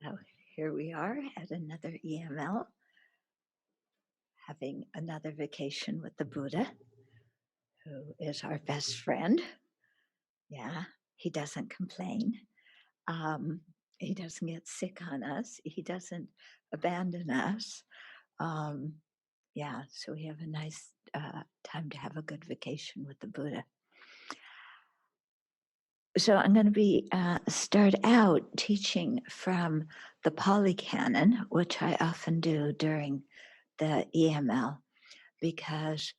So here we are at another EML, having another vacation with the Buddha, who is our best friend. Yeah, he doesn't complain. Um, he doesn't get sick on us. He doesn't abandon us. So we have a nice time to have a good vacation with the Buddha. So I'm going to be start out teaching from the Pali Canon, which I often do during the EML, because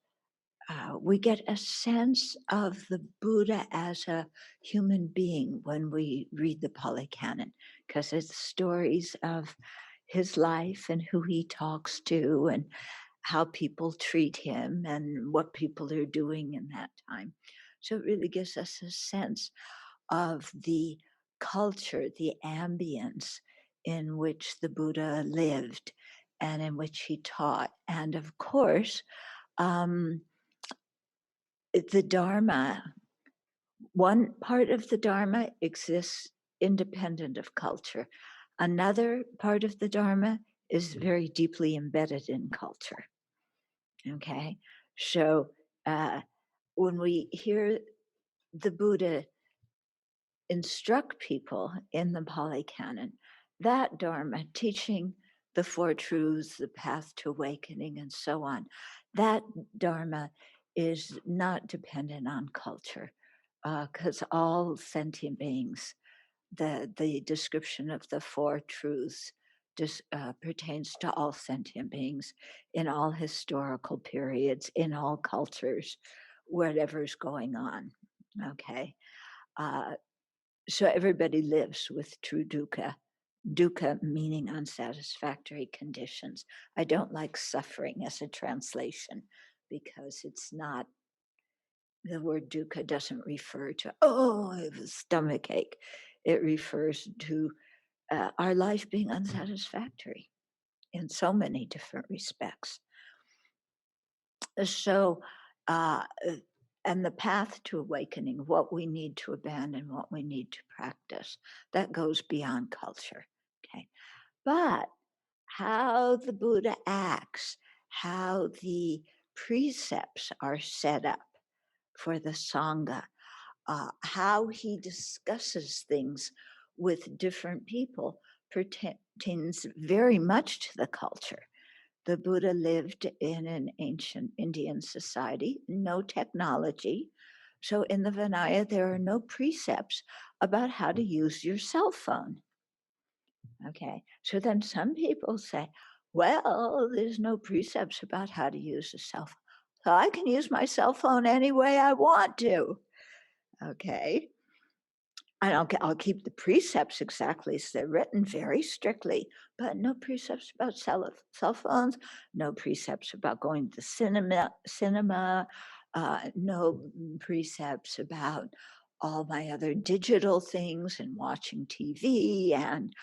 we get a sense of the Buddha as a human being when we read the Pali Canon, because it's stories of his life and who he talks to and how people treat him and what people are doing in that time. So it really gives us a sense of the culture, the ambience in which the Buddha lived and in which he taught. And of course, the Dharma, one part of the Dharma exists independent of culture. Another part of the Dharma is very deeply embedded in culture. Okay, so when we hear the Buddha instruct people in the Pali Canon, that Dharma, teaching the Four Truths, the path to awakening, and so on, that Dharma is not dependent on culture, because all sentient beings, the description of the Four Truths pertains to all sentient beings in all historical periods, in all cultures, whatever's going on. Okay. So everybody lives with true dukkha. Dukkha meaning unsatisfactory conditions. I don't like suffering as a translation because it's not, the word dukkha doesn't refer to, oh, I have a stomach ache. It refers to our life being unsatisfactory in so many different respects. So, and the path to awakening, what we need to abandon, what we need to practice, that goes beyond culture. Okay. But how the Buddha acts, how the precepts are set up for the Sangha, how he discusses things with different people pertains very much to the culture. The Buddha lived in an ancient Indian society, no technology. So in the Vinaya, there are no precepts about how to use your cell phone. Okay, so then some people say, well, there's no precepts about how to use a cell phone. So I can use my cell phone any way I want to. Okay. And I'll keep the precepts exactly as they're written very strictly, but no precepts about cell phones, no precepts about going to cinema, no precepts about all my other digital things and watching TV and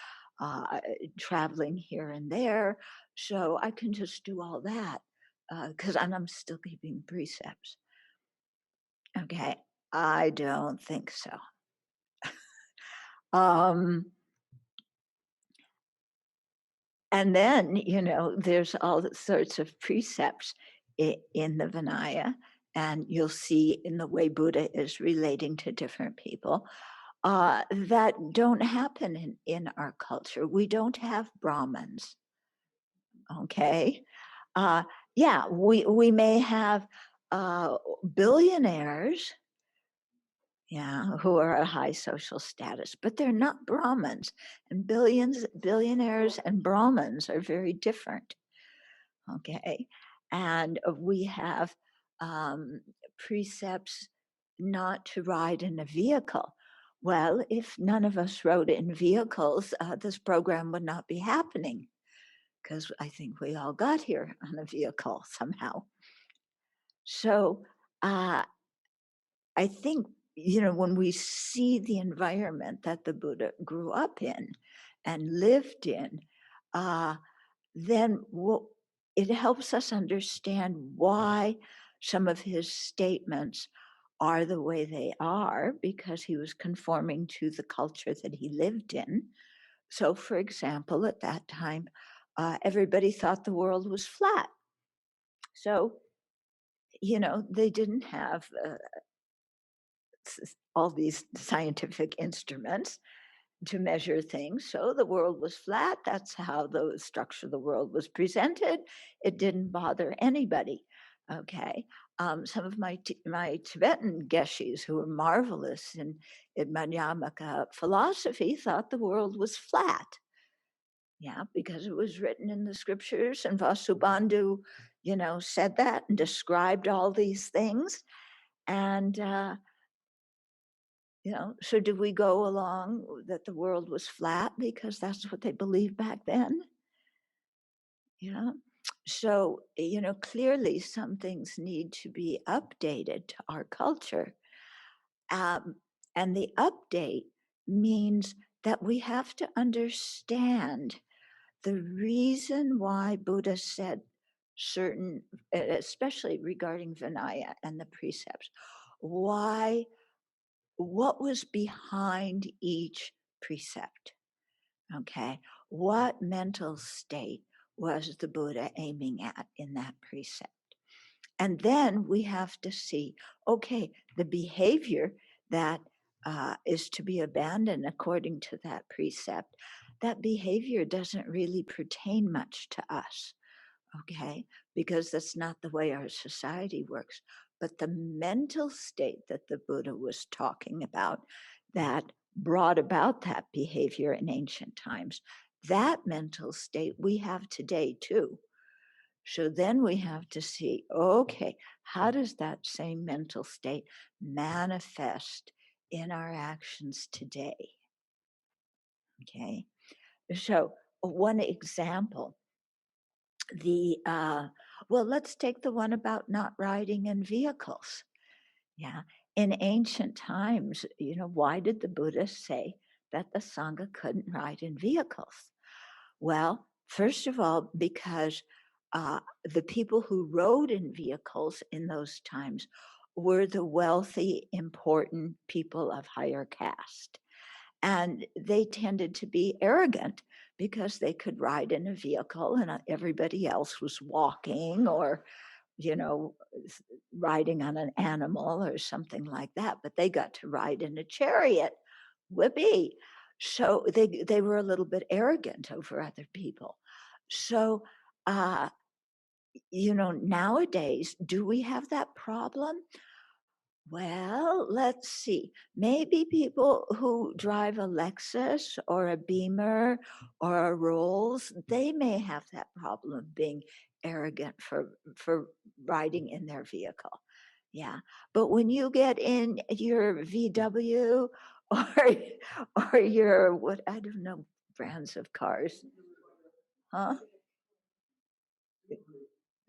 traveling here and there. So I can just do all that because I'm still keeping precepts. Okay, I don't think so. And then, there's all sorts of precepts in the Vinaya, and you'll see in the way Buddha is relating to different people that don't happen in our culture. We don't have Brahmins, okay? We may have billionaires, who are a high social status, but they're not Brahmins. And billionaires and Brahmins are very different. Okay. And we have precepts not to ride in a vehicle. Well, if none of us rode in vehicles, this program would not be happening because I think we all got here on a vehicle somehow. So I think, when we see the environment that the Buddha grew up in and lived in, then it helps us understand why some of his statements are the way they are, because he was conforming to the culture that he lived in. So, for example, at that time, everybody thought the world was flat. So, they didn't have all these scientific instruments to measure things. So the world was flat. That's how the structure of the world was presented. It didn't bother anybody. Okay. Some of my Tibetan geshes who were marvelous in Mahjjima philosophy thought the world was flat. Yeah, because it was written in the scriptures, and Vasubandhu, said that and described all these things. And so do we go along that the world was flat because that's what they believed back then? Yeah. So, clearly some things need to be updated to our culture. Um, and the update means that we have to understand the reason why Buddha said certain, especially regarding Vinaya and the precepts, why what was behind each precept. Okay. What mental state was the Buddha aiming at in that precept? And then we have to see, okay, the behavior that is to be abandoned according to that precept, that behavior doesn't really pertain much to us. Okay, because that's not the way our society works. But the mental state that the Buddha was talking about that brought about that behavior in ancient times, that mental state we have today too. So then we have to see, okay, how does that same mental state manifest in our actions today? Okay, so one example, the well, let's take the one about not riding in vehicles. Yeah, in ancient times, why did the Buddha say that the Sangha couldn't ride in vehicles? Well, first of all, because the people who rode in vehicles in those times were the wealthy, important people of higher caste. And they tended to be arrogant because they could ride in a vehicle and everybody else was walking or, you know, riding on an animal or something like that. But they got to ride in a chariot. Whippy. So they were a little bit arrogant over other people. So, uh, nowadays, do we have that problem? Well, let's see. Maybe people who drive a Lexus or a Beamer or a Rolls, they may have that problem of being arrogant for riding in their vehicle. Yeah. But when you get in your VW or or your what I don't know brands of cars, huh?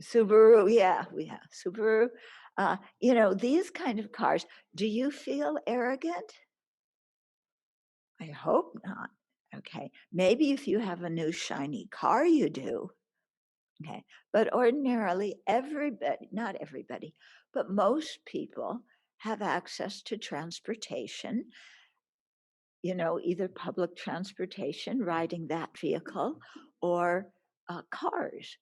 Subaru, yeah, we have Subaru. These kind of cars. Do you feel arrogant? I hope not. Okay. Maybe if you have a new shiny car, you do. Okay. But ordinarily, everybody, not everybody, but most people have access to transportation, either public transportation, riding that vehicle, or cars.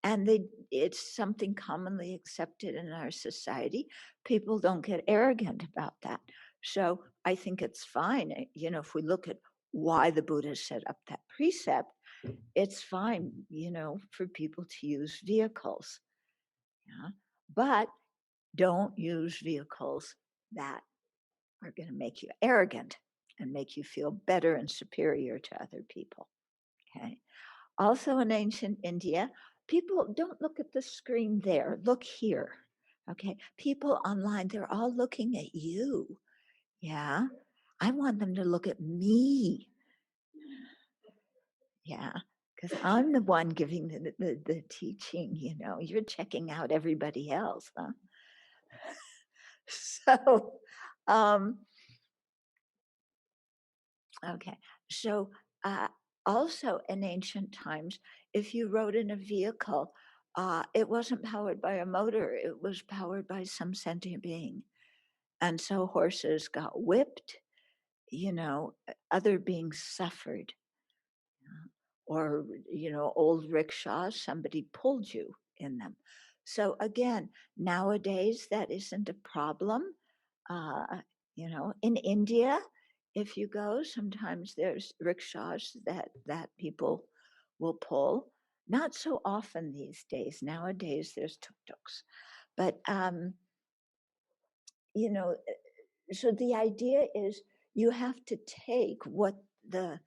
And it's something commonly accepted in our society. People don't get arrogant about that. So I think it's fine. If we look at why the Buddha set up that precept, it's fine, for people to use vehicles. Yeah? But don't use vehicles that are going to make you arrogant and make you feel better and superior to other people. Okay. Also in ancient India, people don't look at the screen there, look here. Okay. People online, they're all looking at you. Yeah. I want them to look at me. Yeah. Because I'm the one giving the teaching, you're checking out everybody else, huh? So, um, okay. So, uh, also in ancient times, if you rode in a vehicle, it wasn't powered by a motor, it was powered by some sentient being. And so horses got whipped, other beings suffered. or, old rickshaws, somebody pulled you in them. So again, nowadays that isn't a problem. Uh, in India, if you go, sometimes there's rickshaws that people will pull. Not so often these days. Nowadays, there's tuk-tuks. But, so the idea is you have to take what the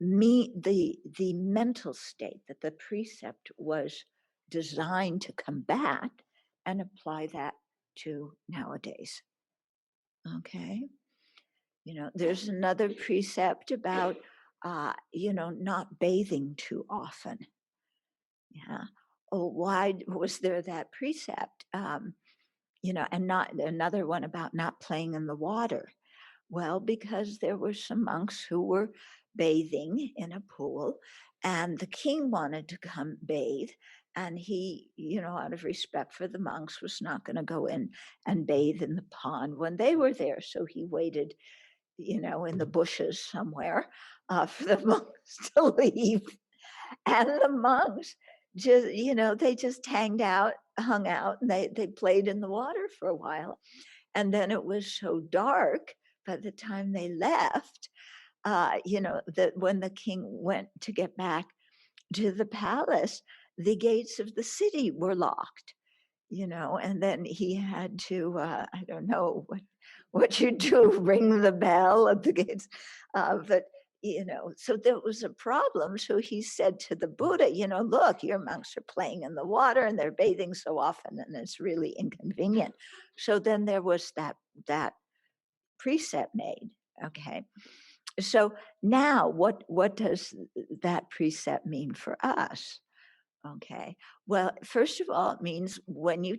mental state that the precept was designed to combat and apply that to nowadays. Okay. There's another precept about, not bathing too often. Yeah. Oh, why was there that precept? And not another one about not playing in the water. Well, because there were some monks who were bathing in a pool, and the king wanted to come bathe. And he, out of respect for the monks, was not going to go in and bathe in the pond when they were there. So he waited, in the bushes somewhere for the monks to leave. And the monks just, they just hung out, and they played in the water for a while. And then it was so dark by the time they left, that when the king went to get back to the palace, the gates of the city were locked, and then he had to, I don't know what you do, ring the bell at the gates. But, so there was a problem. So he said to the Buddha, look, your monks are playing in the water and they're bathing so often and it's really inconvenient. So then there was that precept made. Okay. So now what does that precept mean for us? Okay. Well, first of all, it means when you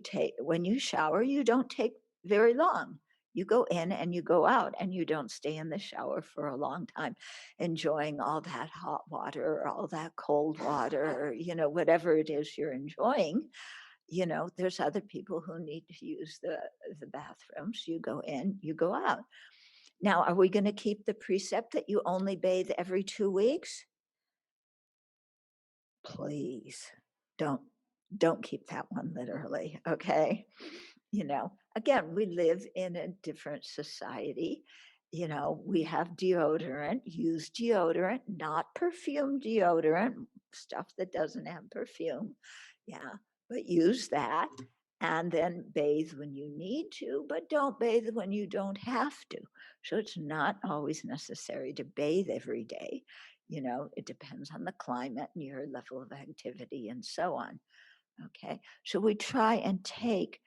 shower, you don't take very long. You go in and you go out, and you don't stay in the shower for a long time, enjoying all that hot water or all that cold water, or, whatever it is you're enjoying. There's other people who need to use the bathrooms. You go in, you go out. Now, are we going to keep the precept that you only bathe every 2 weeks? Please don't keep that one literally. Okay. Again, we live in a different society. We have deodorant, use deodorant, not perfume deodorant, stuff that doesn't have perfume. Yeah, but use that, and then bathe when you need to, but don't bathe when you don't have to. So it's not always necessary to bathe every day. It depends on the climate and your level of activity and so on. Okay. So we try and take,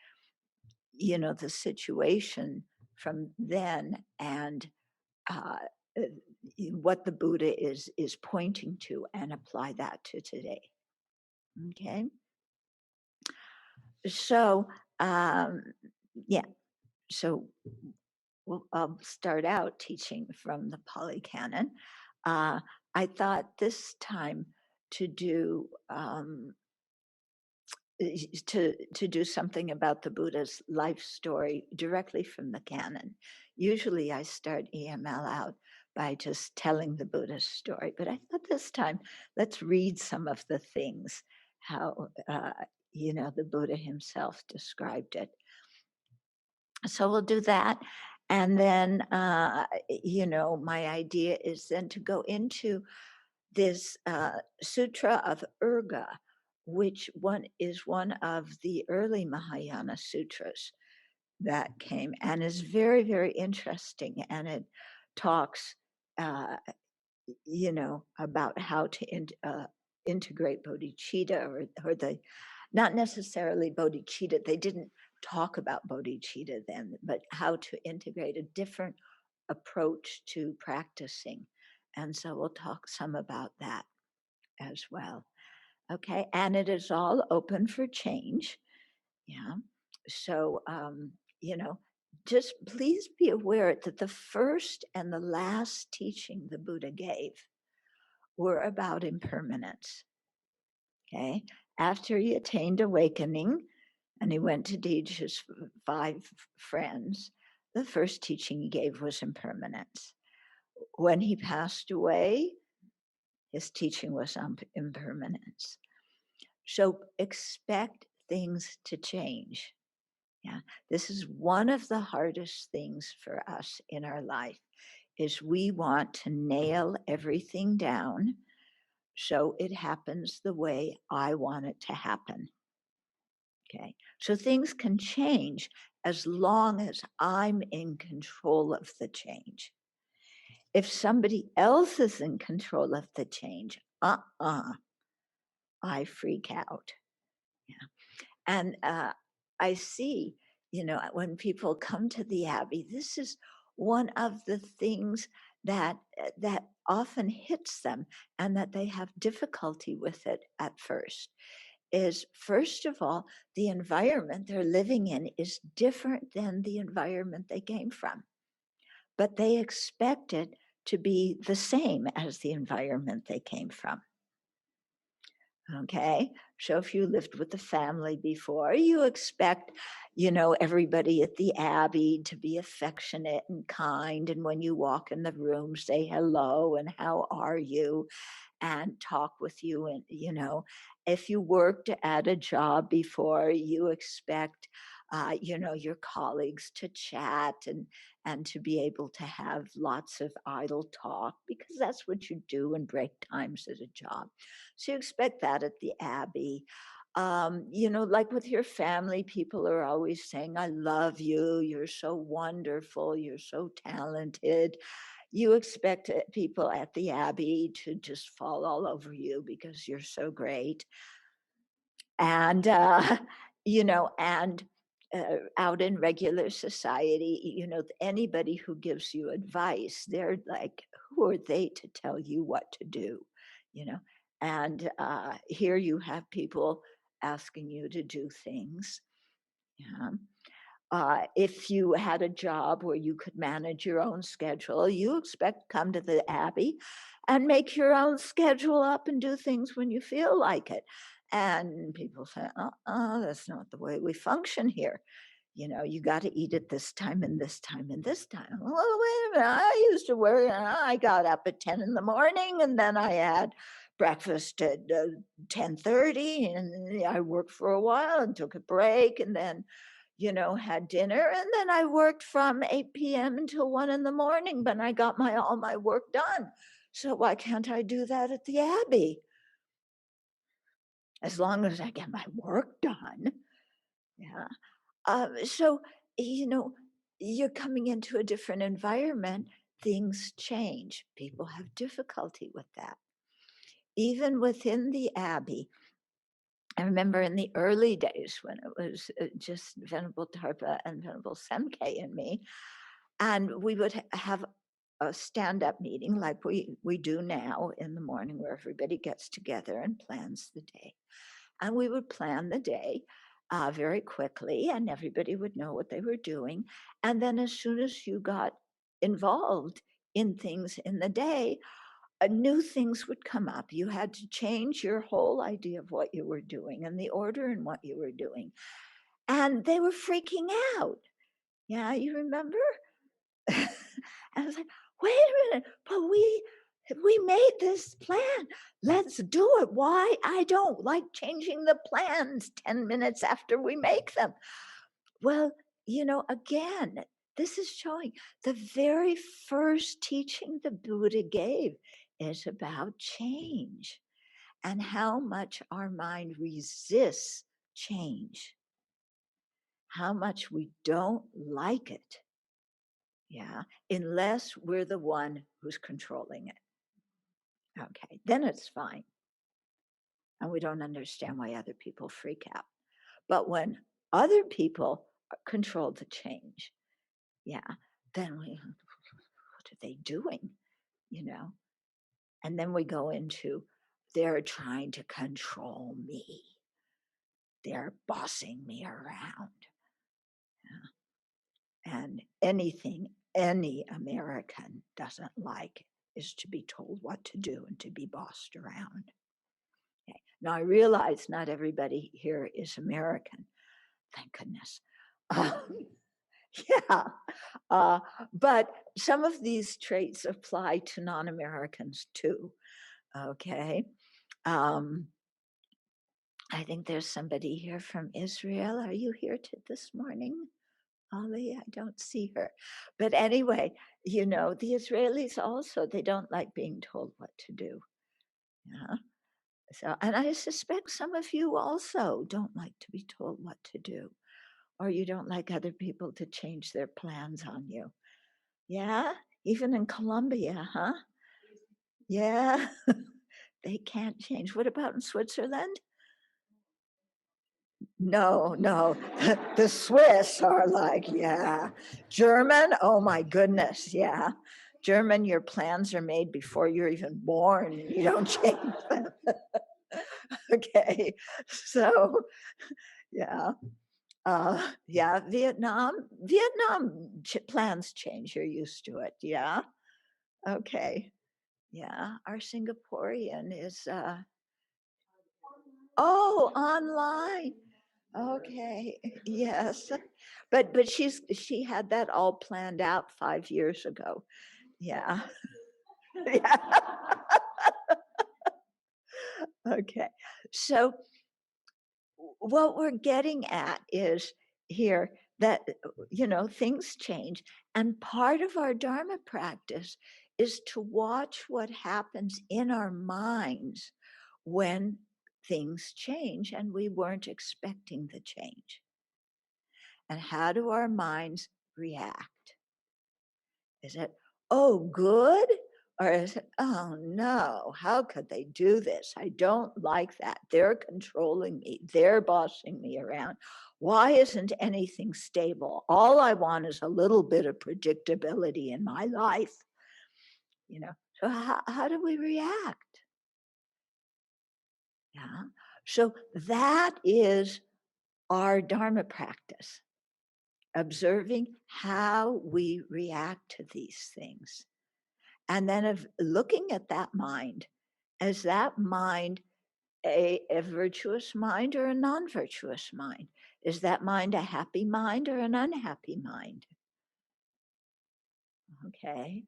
the situation from then and uh, uh, what the Buddha is pointing to and apply that to today. Okay. So, yeah. So I'll start out teaching from the Pali Canon. I thought this time to do to do something about the Buddha's life story directly from the canon. Usually I start EML out by just telling the Buddha's story, but I thought this time let's read some of the things, how, the Buddha himself described it. So we'll do that. And then, my idea is then to go into this Sutra of Urga, which is one of the early Mahayana sutras that came and is very, very interesting. And it talks, uh, about how to integrate bodhicitta or the, not necessarily bodhicitta. They didn't talk about bodhicitta then, but how to integrate a different approach to practicing. And so we'll talk some about that as well. Okay. And it is all open for change. Yeah. So, just please be aware that the first and the last teaching the Buddha gave were about impermanence. Okay. After he attained awakening and he went to teach his 5 friends, the first teaching he gave was impermanence. When he passed away, His teaching was on impermanence. So expect things to change. Yeah, this is one of the hardest things for us in our life, is we want to nail everything down so it happens the way I want it to happen. Okay, so things can change as long as I'm in control of the change. If somebody else is in control of the change, I freak out. Yeah. And I see, when people come to the Abbey, this is one of the things that often hits them, and that they have difficulty with it at first. Is, first of all, the environment they're living in is different than the environment they came from, but they expect it to be the same as the environment they came from. Okay, so if you lived with the family before, you expect, everybody at the Abbey to be affectionate and kind. And when you walk in the room, say hello and how are you, and talk with you. And, if you worked at a job before, you expect, your colleagues to chat and to be able to have lots of idle talk, because that's what you do in break times at a job. So you expect that at the Abbey. Like with your family, people are always saying, I love you, you're so wonderful, you're so talented. You expect people at the Abbey to just fall all over you because you're so great. And, and out in regular society, anybody who gives you advice, they're like, who are they to tell you what to do? You know, and here you have people asking you to do things. Yeah. If you had a job where you could manage your own schedule, you expect to come to the Abbey and make your own schedule up and do things when you feel like it. And people say, that's not the way we function here. You got to eat at this time and this time and this time. Well, wait a minute. I used to work, I got up at 10 in the morning, and then I had breakfast at 10:30, and I worked for a while and took a break, and then had dinner, and then I worked from 8 p.m. until 1 in the morning, but I got all my work done. So why can't I do that at the Abbey? As long as I get my work done. Yeah. So, you're coming into a different environment, things change. People have difficulty with that. Even within the Abbey, I remember in the early days when it was just Venerable Tarpa and Venerable Semke and me, and we would have a stand-up meeting like we do now in the morning, where everybody gets together and plans the day. And we would plan the day very quickly, and everybody would know what they were doing. And then as soon as you got involved in things in the day, new things would come up. You had to change your whole idea of what you were doing and the order in what you were doing. And they were freaking out. Yeah, you remember? I was like, wait a minute, but we made this plan. Let's do it. Why? I don't like changing the plans 10 minutes after we make them. Well, again, this is showing the very first teaching the Buddha gave is about change and how much our mind resists change, how much we don't like it. Yeah, unless we're the one who's controlling it. Okay, then it's fine. And we don't understand why other people freak out. But when other people control the change, yeah, then what are they doing? And then we go into, they're trying to control me. They're bossing me around. Yeah. And anything any American doesn't like is to be told what to do and to be bossed around. Okay. Now, I realize not everybody here is American, thank goodness. Yeah, but some of these traits apply to non-Americans too. Okay. I think there's somebody here from Israel. Are you here this morning? Ali, I don't see her. But anyway, the Israelis also, they don't like being told what to do. Yeah. So, and I suspect some of you also don't like to be told what to do, or you don't like other people to change their plans on you. Yeah, even in Colombia, huh? Yeah, they can't change. What about in Switzerland? No, the Swiss are like, yeah. German, oh my goodness, yeah. German, your plans are made before you're even born and you don't change them. Okay, so yeah. Yeah, Vietnam plans change. You're used to it. Yeah. Okay. Yeah. Our Singaporean is, oh, online. Okay. Yes. But she had that all planned out 5 years ago. Yeah. Yeah. Okay. So what we're getting at is here that things change, and part of our dharma practice is to watch what happens in our minds when things change and we weren't expecting the change. And how do our minds react? Is it, oh, good? Or is it, oh no, how could they do this? I don't like that. They're controlling me. They're bossing me around. Why isn't anything stable? All I want is a little bit of predictability in my life. So how do we react? Yeah. So that is our dharma practice, observing how we react to these things. And then of looking at that mind, is that mind a virtuous mind or a non-virtuous mind? Is that mind a happy mind or an unhappy mind? Okay.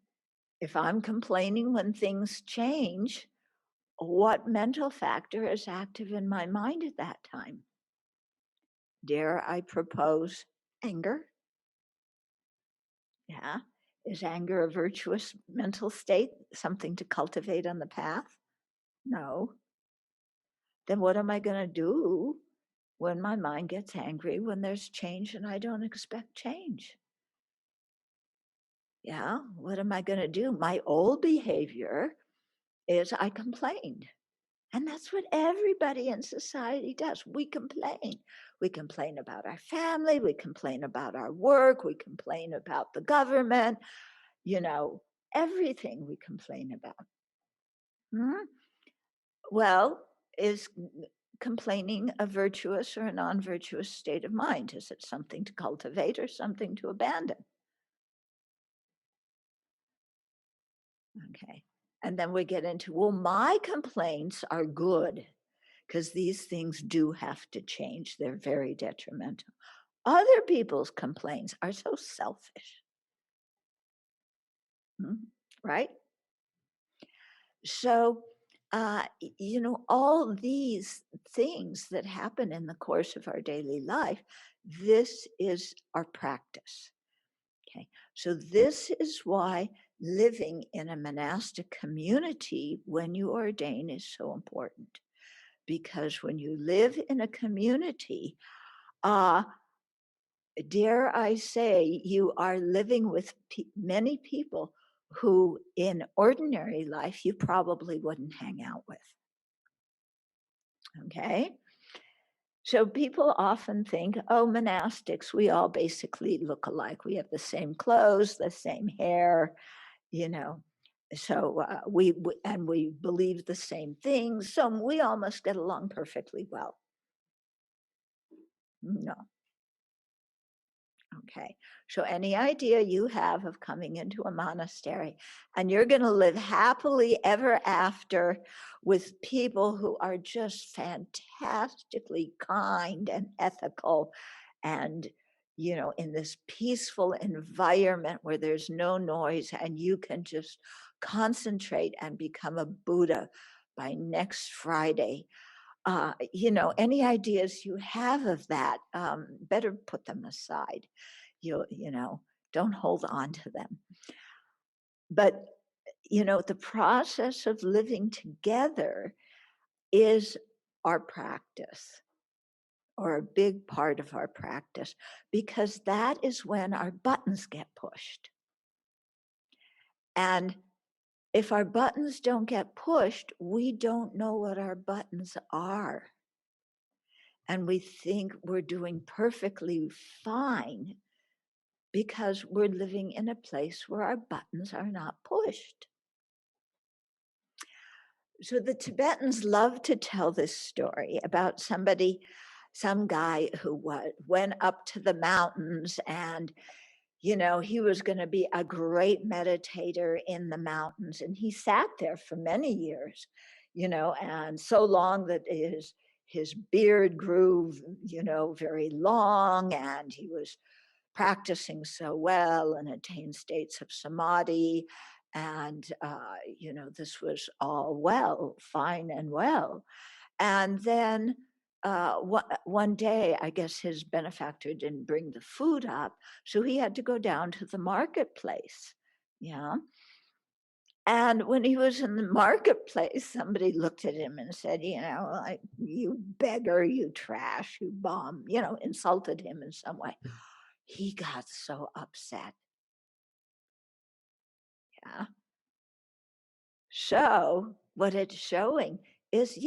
If I'm complaining when things change, what mental factor is active in my mind at that time? Dare I propose anger? Yeah. Is anger a virtuous mental state, something to cultivate on the path? No. Then what am I going to do when my mind gets angry, when there's change and I don't expect change? Yeah, what am I going to do? My old behavior is I complained. And that's what everybody in society does. We complain. We complain about our family. We complain about our work. We complain about the government. Everything we complain about. Hmm? Well, is complaining a virtuous or a non-virtuous state of mind? Is it something to cultivate or something to abandon? Okay. And then we get into, well, my complaints are good because these things do have to change. They're very detrimental. Other people's complaints are so selfish. Right? So, all these things that happen in the course of our daily life, this is our practice. Okay, so this is why living in a monastic community when you ordain is so important. Because when you live in a community, dare I say, you are living with many people who in ordinary life you probably wouldn't hang out with. Okay? So people often think, oh, monastics, we all basically look alike. We have the same clothes, the same hair, So we believe the same things. So we all must get along perfectly well. No. Okay. So any idea you have of coming into a monastery and you're going to live happily ever after with people who are just fantastically kind and ethical and in this peaceful environment where there's no noise and you can just concentrate and become a Buddha by next Friday. Any ideas you have of that, better put them aside. Don't hold on to them. But, the process of living together is our practice, or a big part of our practice, because that is when our buttons get pushed. And if our buttons don't get pushed, we don't know what our buttons are. And we think we're doing perfectly fine because we're living in a place where our buttons are not pushed. So the Tibetans love to tell this story about some guy who went up to the mountains, and he was going to be a great meditator in the mountains. And he sat there for many years, and so long that his beard grew, very long, and he was practicing so well and attained states of samadhi. And, this was all fine and well. And then one day, I guess his benefactor didn't bring the food up, so he had to go down to the marketplace. Yeah. And when he was in the marketplace, somebody looked at him and said, like, you beggar, you trash, you bum, insulted him in some way. He got so upset. Yeah. So what it's showing is,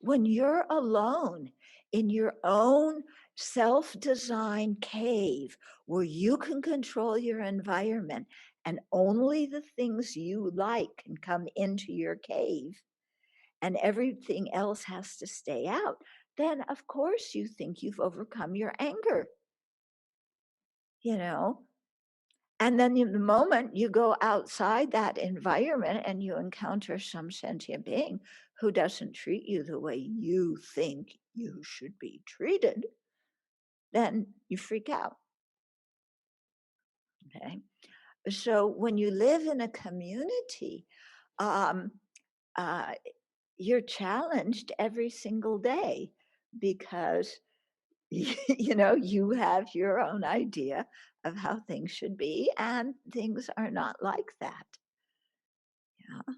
when you're alone in your own self-designed cave where you can control your environment and only the things you like can come into your cave and everything else has to stay out, then of course you think you've overcome your anger, And then the moment you go outside that environment and you encounter some sentient being who doesn't treat you the way you think you should be treated, then you freak out. Okay. So when you live in a community, um, uh, you're challenged every single day because you have your own idea of how things should be, and things are not like that. Yeah.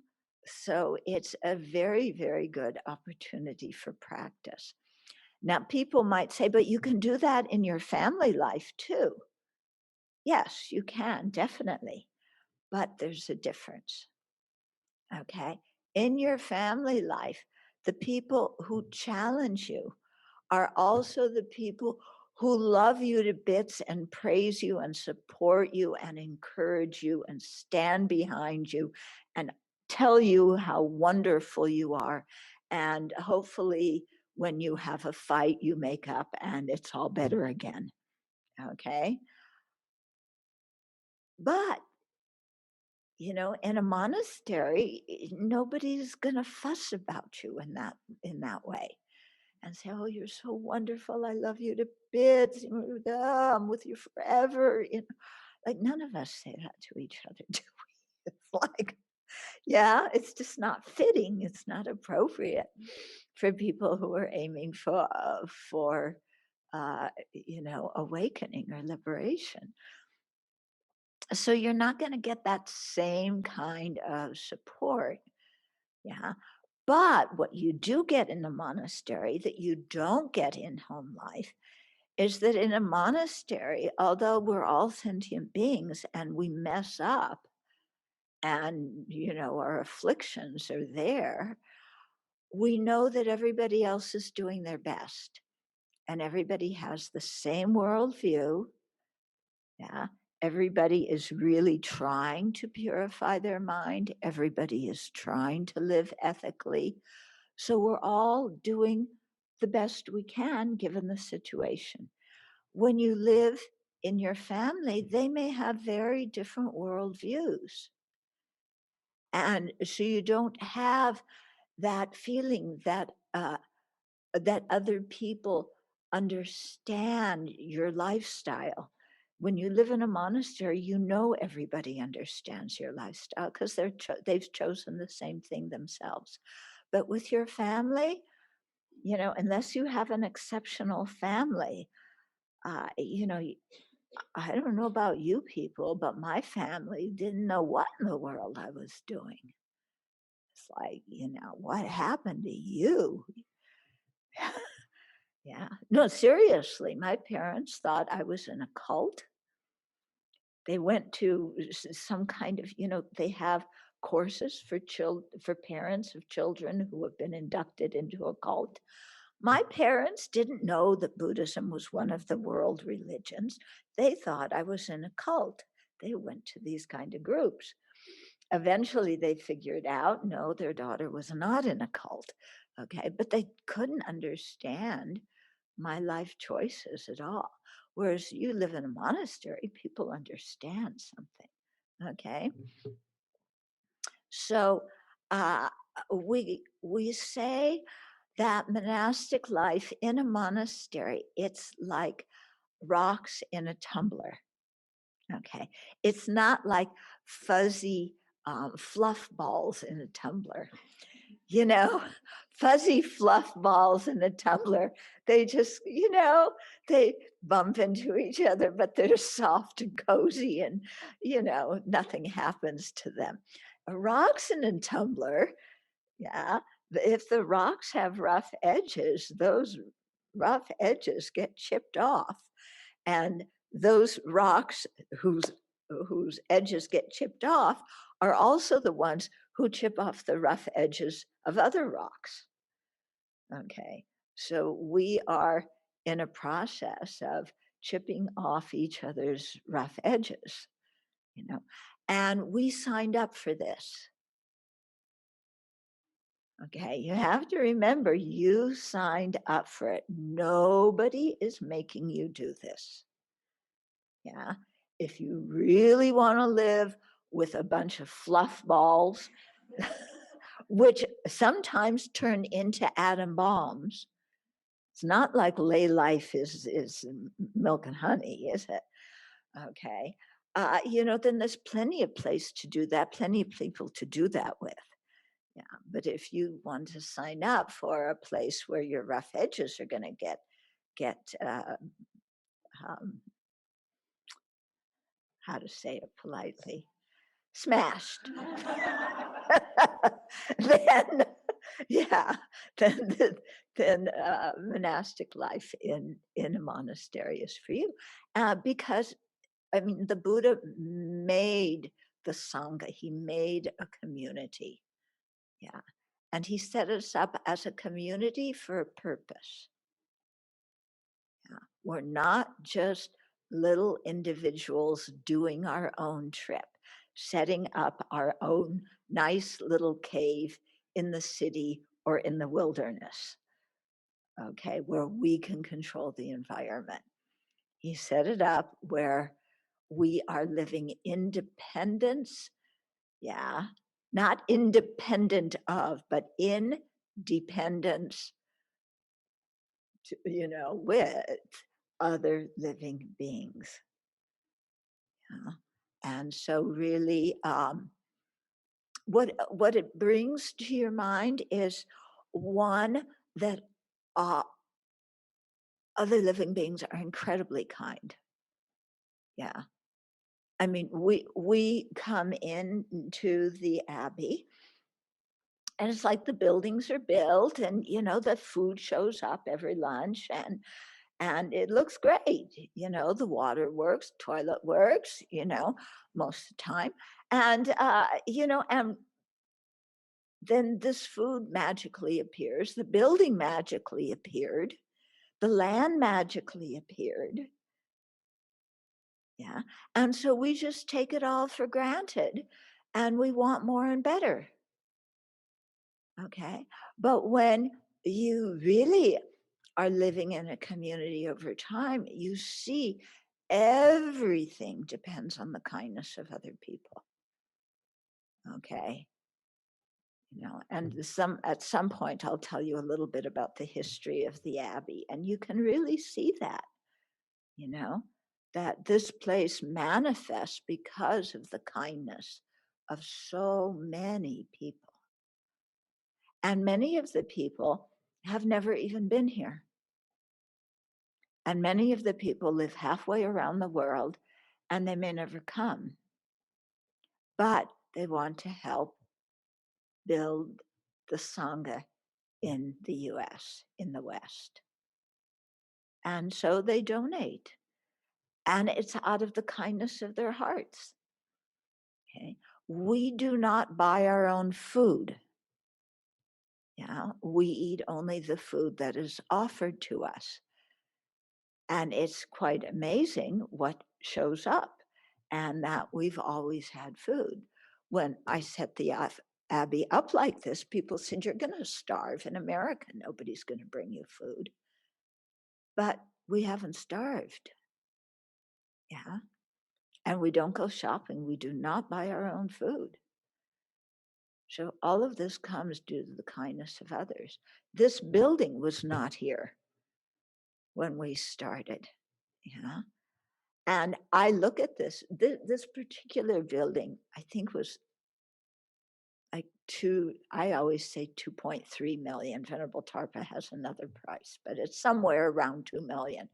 So it's a very, very good opportunity for practice. Now, people might say, but you can do that in your family life too. Yes, you can, definitely. But there's a difference. Okay. In your family life, the people who challenge you are also the people who love you to bits and praise you and support you and encourage you and stand behind you and tell you how wonderful you are. And hopefully, when you have a fight, you make up and it's all better again. Okay. But, in a monastery, nobody's going to fuss about you in that way and say, "Oh, you're so wonderful. I love you to bits. I'm with you forever." Like none of us say that to each other, do we? It's like, it's just not fitting. It's not appropriate for people who are aiming for awakening or liberation. So you're not going to get that same kind of support. Yeah. But what you do get in a monastery that you don't get in home life is that in a monastery, although we're all sentient beings and we mess up and, our afflictions are there, we know that everybody else is doing their best and everybody has the same worldview. Yeah. Everybody is really trying to purify their mind. Everybody is trying to live ethically. So we're all doing the best we can given the situation. When you live in your family, they may have very different worldviews. And so you don't have that feeling that other people understand your lifestyle. When you live in a monastery, everybody understands your lifestyle because they've chosen the same thing themselves. But with your family, unless you have an exceptional family, I don't know about you people, but my family didn't know what in the world I was doing. It's like, what happened to you? Yeah. No, seriously, my parents thought I was in a cult. They went to some kind of, they have courses for parents of children who have been inducted into a cult. My parents didn't know that Buddhism was one of the world religions. They thought I was in a cult. They went to these kind of groups. Eventually, they figured out, no, their daughter was not in a cult. Okay, but they couldn't understand my life choices at all. Whereas you live in a monastery, people understand something. Okay, so we say that monastic life in a monastery, it's like rocks in a tumbler. Okay, it's not like fuzzy fluff balls in a tumbler. Fuzzy fluff balls in a tumbler, they just, they bump into each other, but they're soft and cozy and, nothing happens to them. Rocks in a tumbler, yeah, if the rocks have rough edges, those rough edges get chipped off. And those rocks whose edges get chipped off are also the ones who chip off the rough edges of other rocks. Okay, so we are in a process of chipping off each other's rough edges, and we signed up for this. Okay, you have to remember you signed up for it. Nobody is making you do this. Yeah. If you really want to live with a bunch of fluff balls, which sometimes turn into atom bombs, it's not like lay life is milk and honey, is it? Okay. Then there's plenty of place to do that, plenty of people to do that with. Yeah. But if you want to sign up for a place where your rough edges are going to get um, how to say it politely, smashed. then, yeah, then monastic life in a monastery is for you, because the Buddha made the sangha. He made a community, yeah, and he set us up as a community for a purpose. Yeah, we're not just little individuals doing our own trip, setting up our own nice little cave in the city or in the wilderness, okay, where we can control the environment. He set it up where we are living independence, yeah, not independent of, but in dependence, with other living beings. Yeah. And so really what it brings to your mind is one that other living beings are incredibly kind. Yeah. We come into the Abbey, and it's like the buildings are built, and the food shows up every lunch, and it looks great. The water works, toilet works, most of the time. And and then this food magically appears, the building magically appeared, the land magically appeared. Yeah. And so we just take it all for granted, and we want more and better. Okay. But when you really are living in a community over time, you see everything depends on the kindness of other people. Okay. And at some point I'll tell you a little bit about the history of the Abbey, and you can really see that, you know, that this place manifests because of the kindness of so many people. And many of the people have never even been here. And many of the people live halfway around the world, and they may never come. But they want to help build the Sangha in the US, in the West. And so they donate. And it's out of the kindness of their hearts. Okay. We do not buy our own food. Yeah, we eat only the food that is offered to us. And it's quite amazing what shows up, and that we've always had food. When I set the Abbey up like this, people said, "You're going to starve in America. Nobody's going to bring you food." But we haven't starved. Yeah. And we don't go shopping. We do not buy our own food. So all of this comes due to the kindness of others. This building was not here when we started. Yeah. And I look at this particular building, I think was like I always say 2.3 million. Venerable Tarpa has another price, but it's somewhere around 2 million.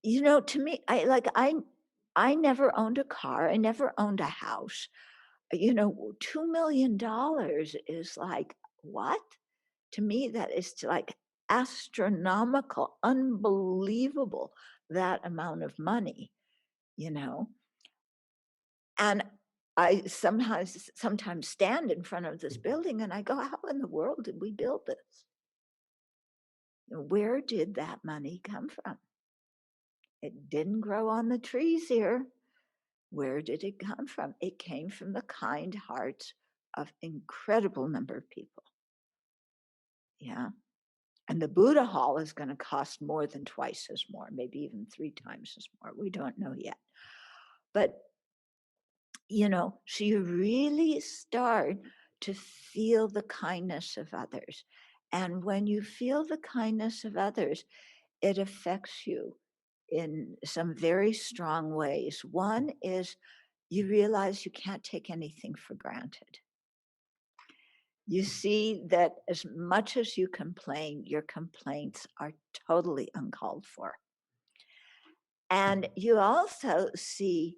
You know, to me, I never owned a car. I never owned a house. You know, $2 million is like, what? To me, that is like astronomical, unbelievable, that amount of money, you know. And I sometimes stand in front of this building and I go, how in the world did we build this? Where did that money come from? It didn't grow on the trees here. Where did it come from? It came from the kind hearts of incredible number of people. Yeah. And the Buddha Hall is going to cost more than twice as more, maybe even 3 times as more. We don't know yet. But, you know, so you really start to feel the kindness of others. And when you feel the kindness of others, it affects you in some very strong ways. One is you realize you can't take anything for granted. You see that as much as you complain, your complaints are totally uncalled for. And you also see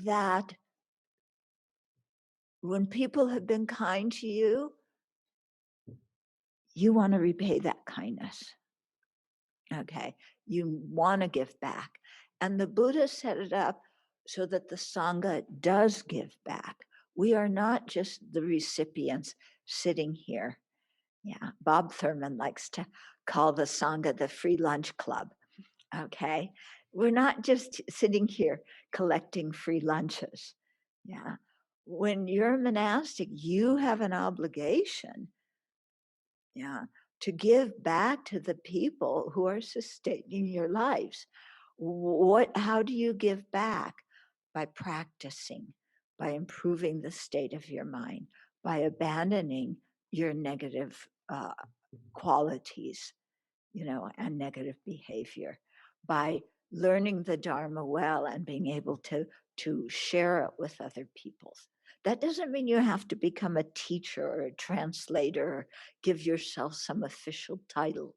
that when people have been kind to you, you want to repay that kindness. Okay. You want to give back. And the Buddha set it up so that the Sangha does give back. We are not just the recipients sitting here. Yeah. Bob Thurman likes to call the Sangha the free lunch club. Okay. We're not just sitting here collecting free lunches. Yeah. When you're a monastic, you have an obligation, yeah, to give back to the people who are sustaining your lives. How do you give back? By practicing, by improving the state of your mind, by abandoning your negative qualities, you know, and negative behavior, by learning the Dharma well and being able to share it with other people. That doesn't mean you have to become a teacher or a translator or give yourself some official title.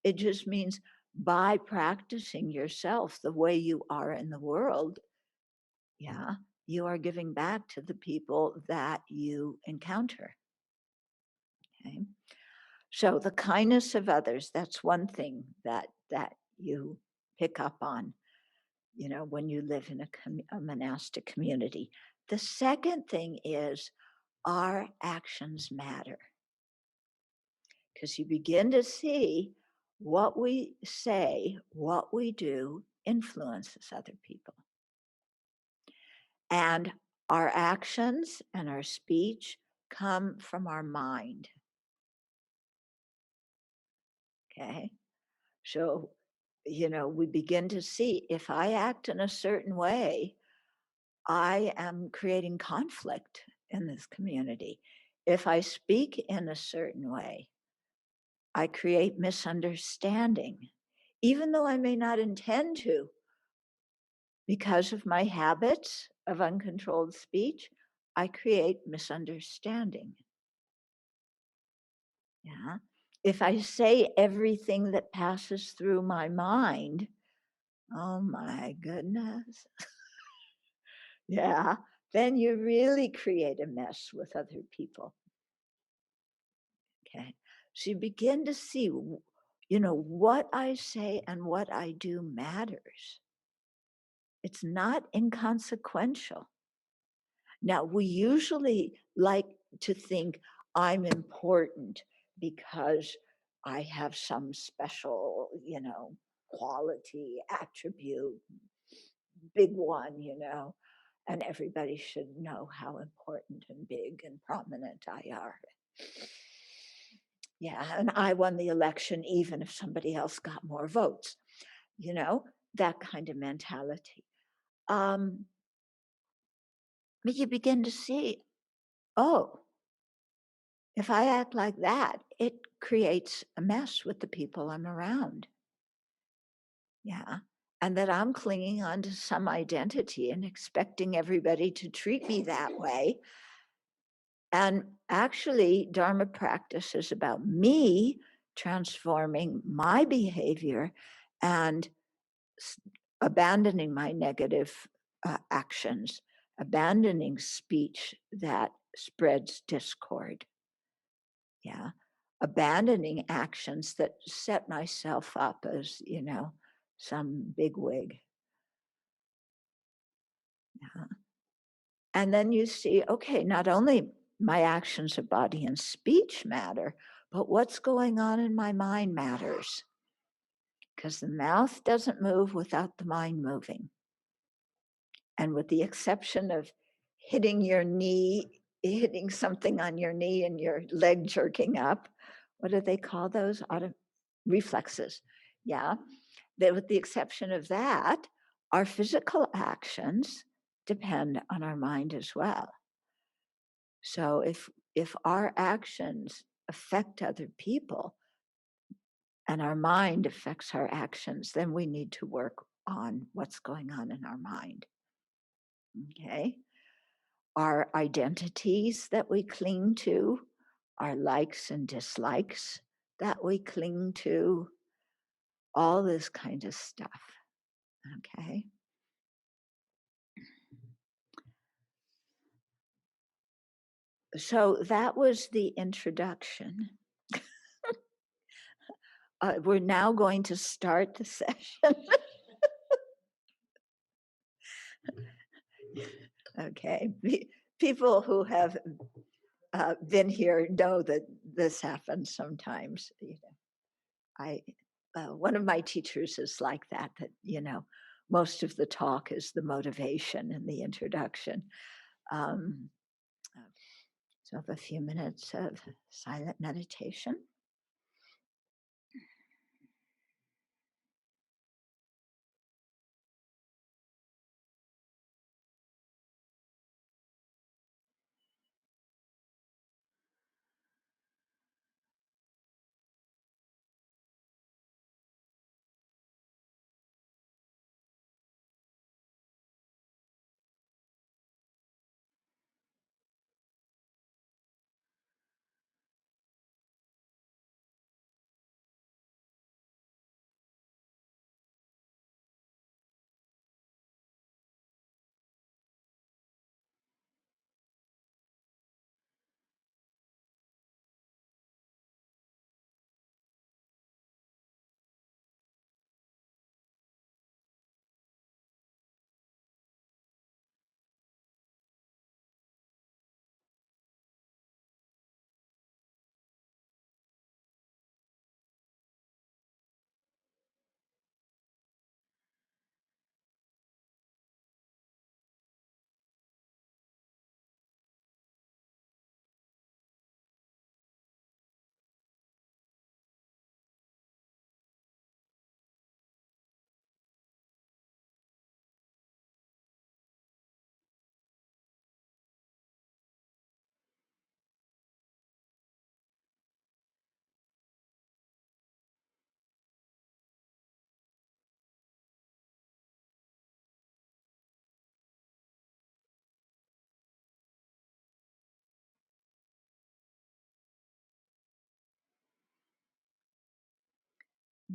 It just means by practicing yourself the way you are in the world, yeah, you are giving back to the people that you encounter. Okay. So the kindness of others, that's one thing that you pick up on, you know, when you live in a monastic community. The second thing is our actions matter, because you begin to see what we say, what we do influences other people. And our actions and our speech come from our mind. Okay. So, you know, we begin to see if I act in a certain way, I am creating conflict in this community. If I speak in a certain way, I create misunderstanding, even though I may not intend to. Because of my habits of uncontrolled speech, I create misunderstanding. Yeah. If I say everything that passes through my mind, oh my goodness. Yeah. Then you really create a mess with other people. Okay. So you begin to see, what I say and what I do matters. It's not inconsequential. Now, we usually like to think I'm important because I have some special, quality, attribute, big one, and everybody should know how important and big and prominent I are. Yeah, and I won the election even if somebody else got more votes, that kind of mentality. But you begin to see, oh, if I act like that, it creates a mess with the people I'm around. Yeah. And that I'm clinging on to some identity and expecting everybody to treat me that way. And actually, Dharma practice is about me transforming my behavior and abandoning my negative actions, abandoning speech that spreads discord. Yeah. Abandoning actions that set myself up as, some bigwig. Yeah. And then you see, okay, not only my actions of body and speech matter, but what's going on in my mind matters. Because the mouth doesn't move without the mind moving. And with the exception of hitting your knee, hitting something on your knee and your leg jerking up, what do they call those? Reflexes. Yeah. That with the exception of that, our physical actions depend on our mind as well. So if our actions affect other people and our mind affects our actions, then we need to work on what's going on in our mind. Okay? Our identities that we cling to, our likes and dislikes that we cling to, all this kind of stuff. Okay? So that was the introduction. We're now going to start the session. Okay. People who have been here know that this happens sometimes. One of my teachers is like that, most of the talk is the motivation and the introduction. Um, so have a few minutes of silent meditation.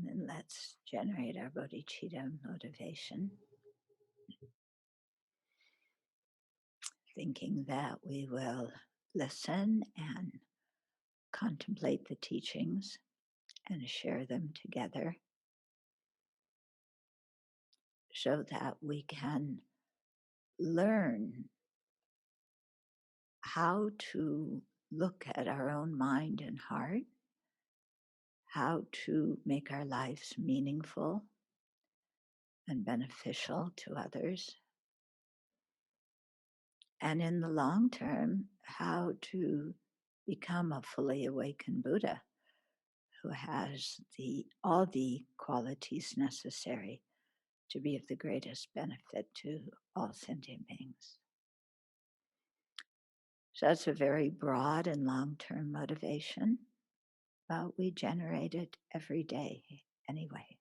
And then let's generate our bodhicitta motivation. Thinking that we will listen and contemplate the teachings and share them together so that we can learn how to look at our own mind and heart, how to make our lives meaningful and beneficial to others, and in the long term, how to become a fully awakened Buddha who has all the qualities necessary to be of the greatest benefit to all sentient beings. So that's a very broad and long-term motivation, but we generate it every day anyway.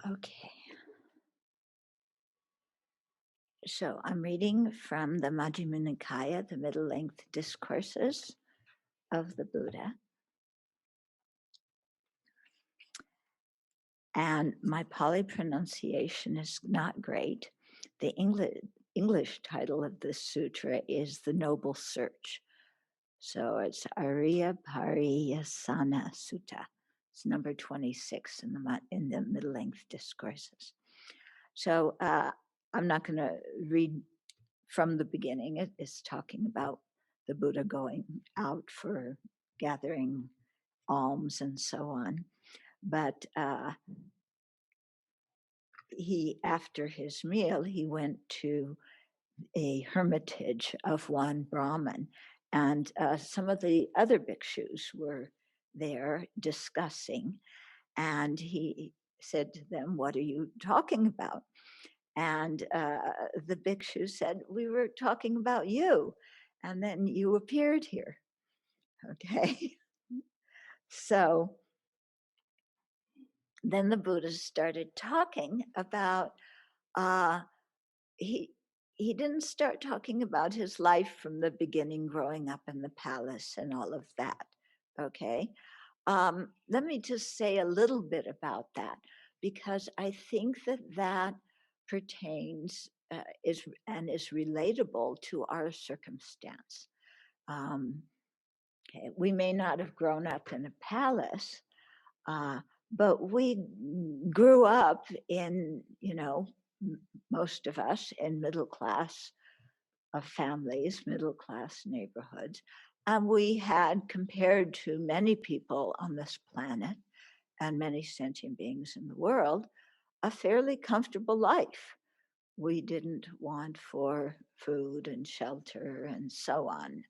Okay. So I'm reading from the Mahjjima Nikaya, the middle-length Discourses of the Buddha. And my Pali pronunciation is not great. The English title of this sutra is The Noble Search. So it's Ariyapariyesana Sutta. It's number 26 in the middle-length Discourses. So I'm not going to read from the beginning. It is talking about the Buddha going out for gathering alms and so on. But after his meal, he went to a hermitage of one Brahmin, and some of the other bhikshus were there discussing, and he said to them, "What are you talking about?" And the bhikshu said, "We were talking about you, and then you appeared here." Okay. So then the Buddha started talking about he didn't start talking about his life from the beginning, growing up in the palace and all of that. Okay. Let me just say a little bit about that, because I think that pertains is relatable to our circumstance. Okay, we may not have grown up in a palace, but we grew up in, most of us in middle class families, middle class neighborhoods. And we had, compared to many people on this planet and many sentient beings in the world, a fairly comfortable life. We didn't want for food and shelter and so on.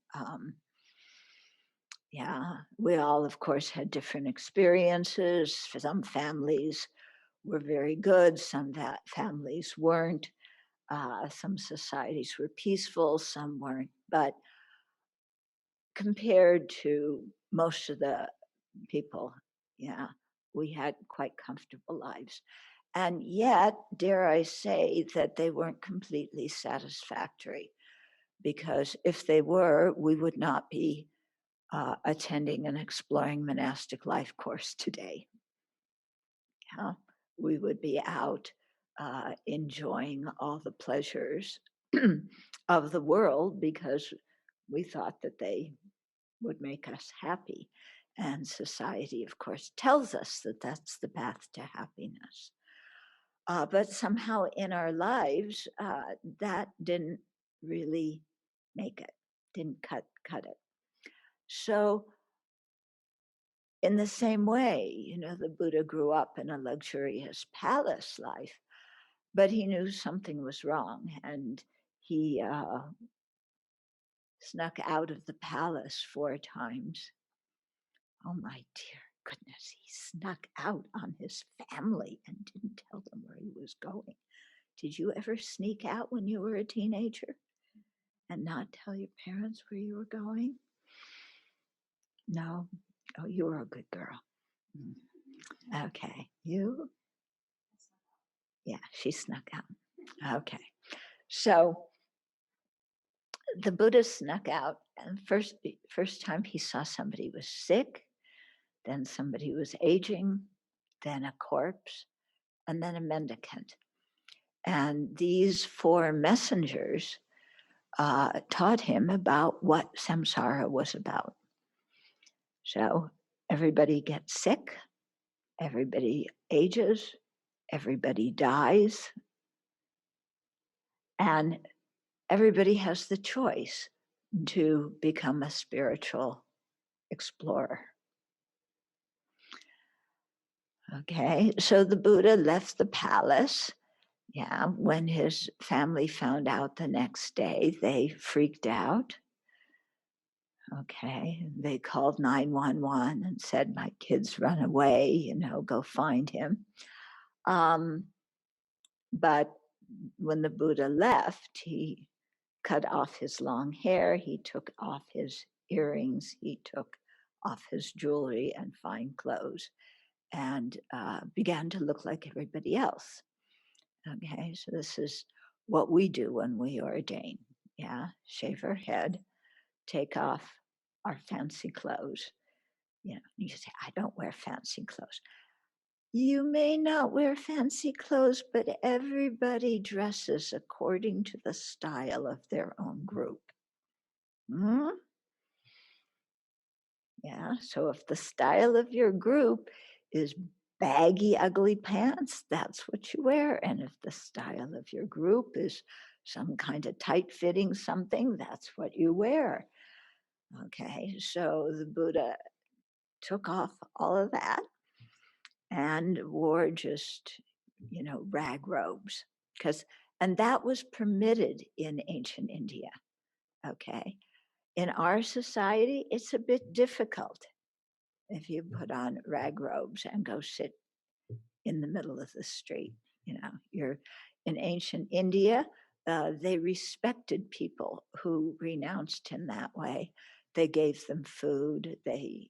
We all, of course, had different experiences. Some families were very good, some families weren't. Some societies were peaceful, some weren't. But compared to most of the people, we had quite comfortable lives. And yet, dare I say that they weren't completely satisfactory, because if they were, we would not be attending an exploring monastic life course today. We would be out enjoying all the pleasures of the world because we thought that they would make us happy. And society, of course, tells us that that's the path to happiness. But somehow in our lives, that didn't really make it, didn't cut it. So in the same way, the Buddha grew up in a luxurious palace life, but he knew something was wrong, and he snuck out of the palace 4 times. Oh my dear goodness, he snuck out on his family and didn't tell them where he was going. Did you ever sneak out when you were a teenager and not tell your parents where you were going? No? Oh, you were a good girl. Okay. You? Yeah, she snuck out. Okay. So the Buddha snuck out, and first time he saw somebody was sick, then somebody was aging, then a corpse, and then a mendicant. And these four messengers taught him about what samsara was about. So everybody gets sick, everybody ages, everybody dies, and everybody has the choice to become a spiritual explorer. Okay, so the Buddha left the palace. Yeah, when his family found out the next day, they freaked out. Okay, they called 911 and said, my kid's run away, go find him. But when the Buddha left, he cut off his long hair, he took off his earrings, he took off his jewelry and fine clothes, and began to look like everybody else. Okay, so this is what we do when we ordain. Yeah, shave our head, take off our fancy clothes. You say, I don't wear fancy clothes. You may not wear fancy clothes, but everybody dresses according to the style of their own group. Hmm? Yeah, so if the style of your group is baggy, ugly pants, that's what you wear. And if the style of your group is some kind of tight-fitting something, that's what you wear. Okay, so the Buddha took off all of that and wore just, rag robes. And that was permitted in ancient India. Okay. In our society, it's a bit difficult if you put on rag robes and go sit in the middle of the street. You're in ancient India, they respected people who renounced in that way. They gave them food, they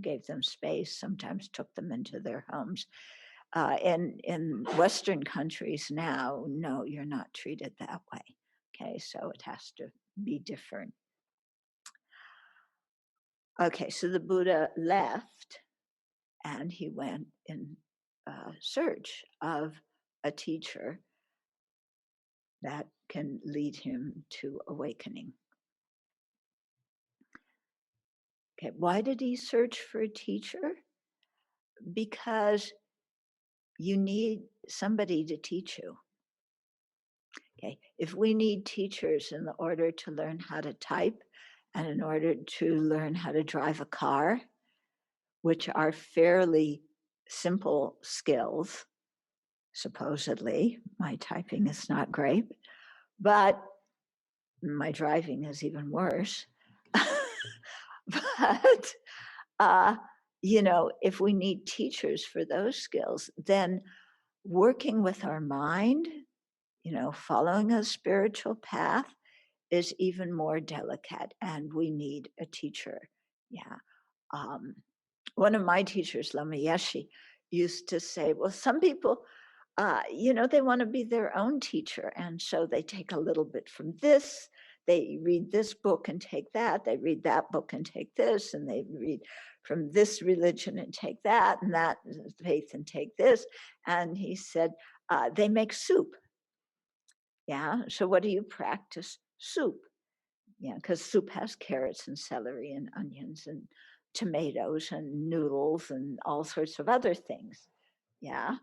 gave them space, sometimes took them into their homes. In Western countries now, no, you're not treated that way. Okay, so it has to be different. Okay, so the Buddha left and he went in search of a teacher that can lead him to awakening. Okay, why did he search for a teacher? Because you need somebody to teach you. Okay, if we need teachers in order to learn how to type and in order to learn how to drive a car, which are fairly simple skills, supposedly, my typing is not great, but my driving is even worse. But, if we need teachers for those skills, then working with our mind, following a spiritual path is even more delicate, and we need a teacher. Yeah. One of my teachers, Lama Yeshe, used to say, well, some people, they want to be their own teacher. And so they take a little bit from this, they read this book and take that, they read that book and take this, and they read from this religion and take that, and that faith and take this. And he said, they make soup. Yeah, so what do you practice? Soup. Yeah, because soup has carrots and celery and onions and tomatoes and noodles and all sorts of other things. Yeah.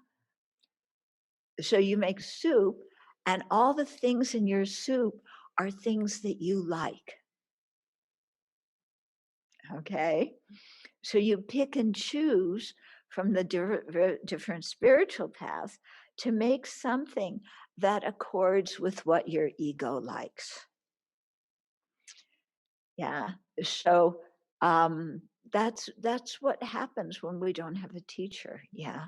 So you make soup, and all the things in your soup are things that you like. Okay. So you pick and choose from the different spiritual paths to make something that accords with what your ego likes. Yeah. So that's what happens when we don't have a teacher. Yeah,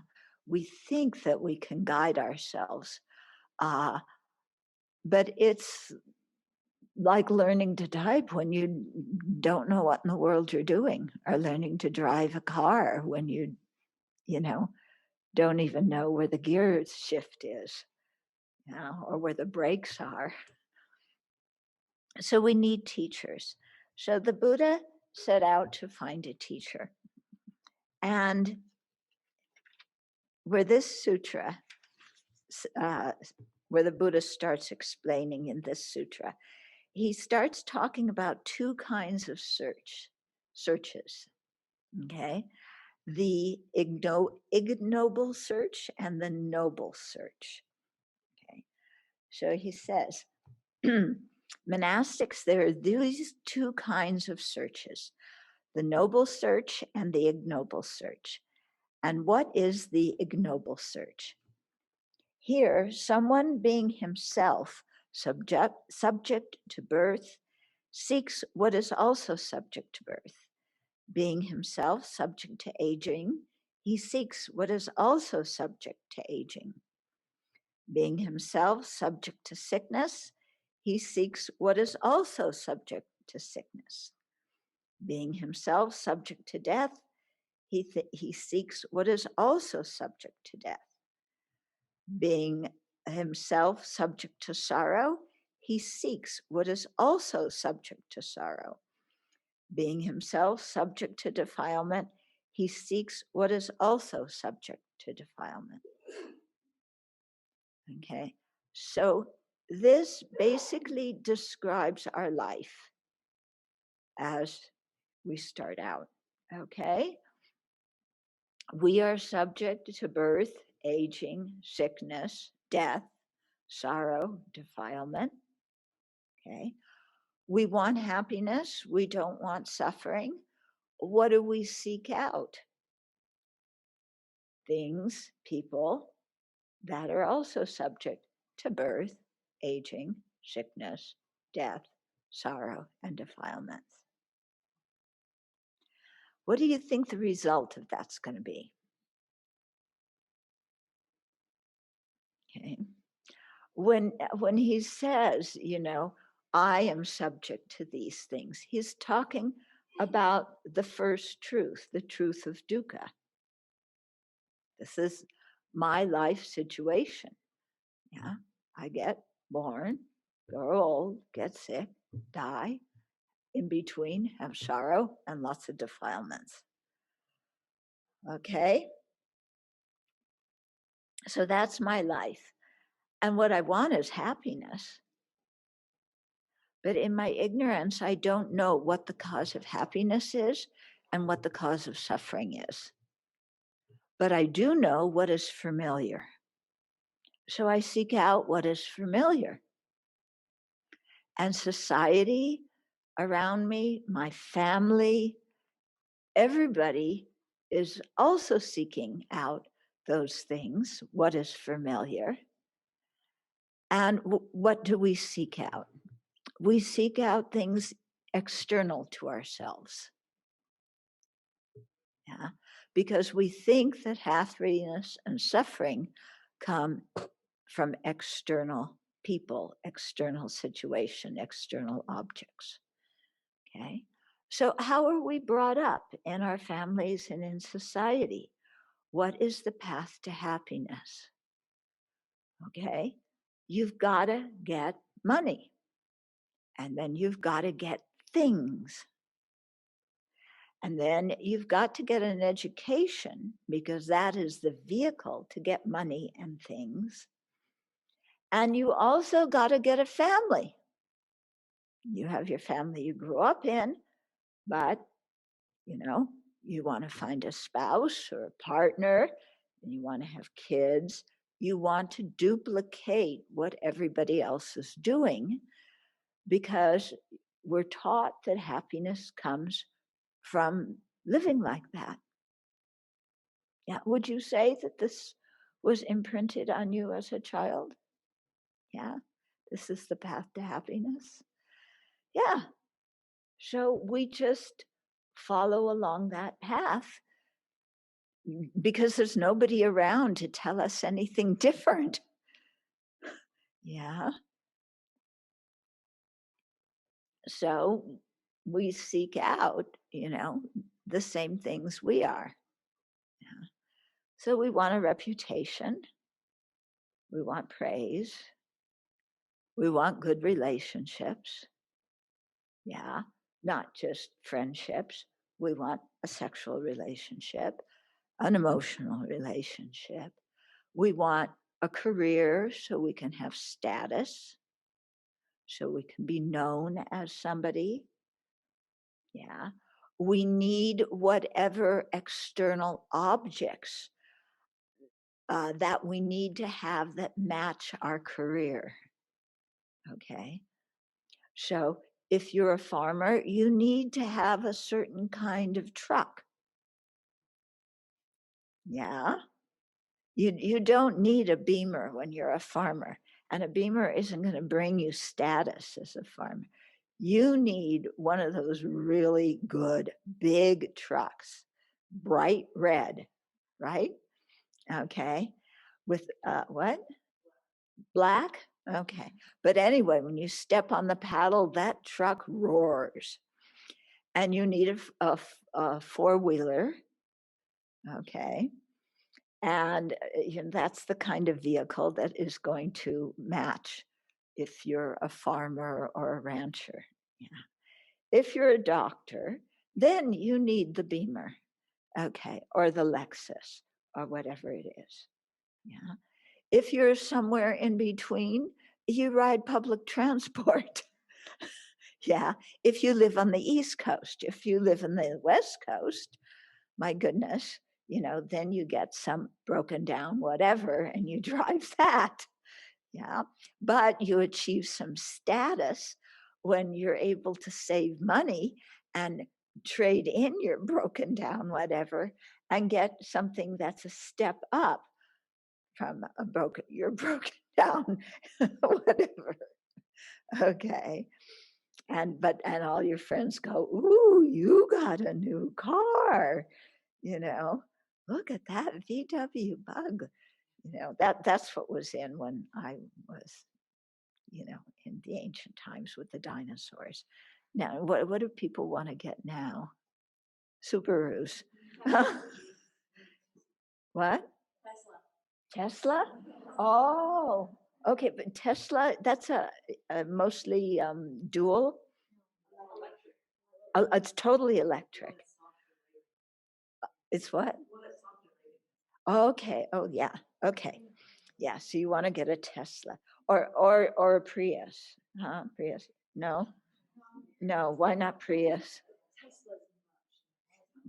we think that we can guide ourselves, but it's like learning to type when you don't know what in the world you're doing, or learning to drive a car when you don't even know where the gear shift is, or where the brakes are. So we need teachers. So the Buddha set out to find a teacher. And where this sutra, where the Buddha starts explaining in this sutra, he starts talking about two kinds of searches, okay? The ignoble search and the noble search, okay? So he says, monastics, there are these two kinds of searches, the noble search and the ignoble search. And what is the ignoble search? Here, someone being himself subject to birth seeks what is also subject to birth. Being himself subject to aging, he seeks what is also subject to aging. Being himself subject to sickness, he seeks what is also subject to sickness. Being himself subject to death, he seeks what is also subject to death. Being himself subject to sorrow, he seeks what is also subject to sorrow. Being himself subject to defilement, he seeks what is also subject to defilement. Okay, so this basically describes our life as we start out. Okay, we are subject to birth, aging, sickness, death, sorrow, defilement. Okay, we want happiness, we don't want suffering. What do we seek out? Things, people that are also subject to birth, aging, sickness, death, sorrow, and defilements. What do you think the result of that's going to be? Okay. When he says, I am subject to these things, he's talking about the first truth, the truth of dukkha. This is my life situation. Yeah, I get born, grow old, get sick, die, in between have sorrow and lots of defilements. Okay? So that's my life. And what I want is happiness. But in my ignorance, I don't know what the cause of happiness is and what the cause of suffering is. But I do know what is familiar. So I seek out what is familiar. And society around me, my family, everybody is also seeking out those things, what is familiar. And what do we seek out? We seek out things external to ourselves. Yeah, because we think that happiness and suffering come from external people, external situation, external objects. Okay, so how are we brought up in our families and in society? What is the path to happiness? Okay, you've got to get money, and then you've got to get things. And then you've got to get an education, because that is the vehicle to get money and things. And you also got to get a family. You have your family you grew up in, but you want to find a spouse or a partner, and you want to have kids. You want to duplicate what everybody else is doing, because we're taught that happiness comes from living like that. Yeah. Would you say that this was imprinted on you as a child? Yeah. This is the path to happiness. Yeah. So we just follow along that path because there's nobody around to tell us anything different. Yeah. So we seek out, the same things we are. Yeah. So we want a reputation. We want praise. We want good relationships. Yeah. Not just friendships. We want a sexual relationship, an emotional relationship. We want a career so we can have status, so we can be known as somebody. Yeah. We need whatever external objects that we need to have that match our career. Okay. So if you're a farmer, you need to have a certain kind of truck. Yeah. You don't need a Beamer when you're a farmer, and a Beamer isn't going to bring you status as a farmer. You need one of those really good big trucks, bright red, right? Okay. With what? Black? Okay. But anyway, when you step on the paddle, that truck roars. And you need a four-wheeler. Okay. And that's the kind of vehicle that is going to match if you're a farmer or a rancher. Yeah. If you're a doctor, then you need the Beamer, okay, or the Lexus or whatever it is. Yeah. If you're somewhere in between, you ride public transport. Yeah. If you live on the East Coast, if you live in the West Coast, my goodness, then you get some broken down whatever and you drive that. Yeah. But you achieve some status when you're able to save money and trade in your broken down whatever and get something that's a step up from your broken down whatever. Okay. And all your friends go, ooh, you got a new car, look at that VW Bug. That's what was in when I was, in the ancient times with the dinosaurs. Now, what do people want to get now? Subarus. What? Tesla? Oh, okay, but Tesla, that's a mostly dual. Oh, it's totally electric. It's what? Okay. Oh, yeah. Okay. Yeah. So you want to get a Tesla or a Prius? Huh? Prius? No. No. Why not Prius?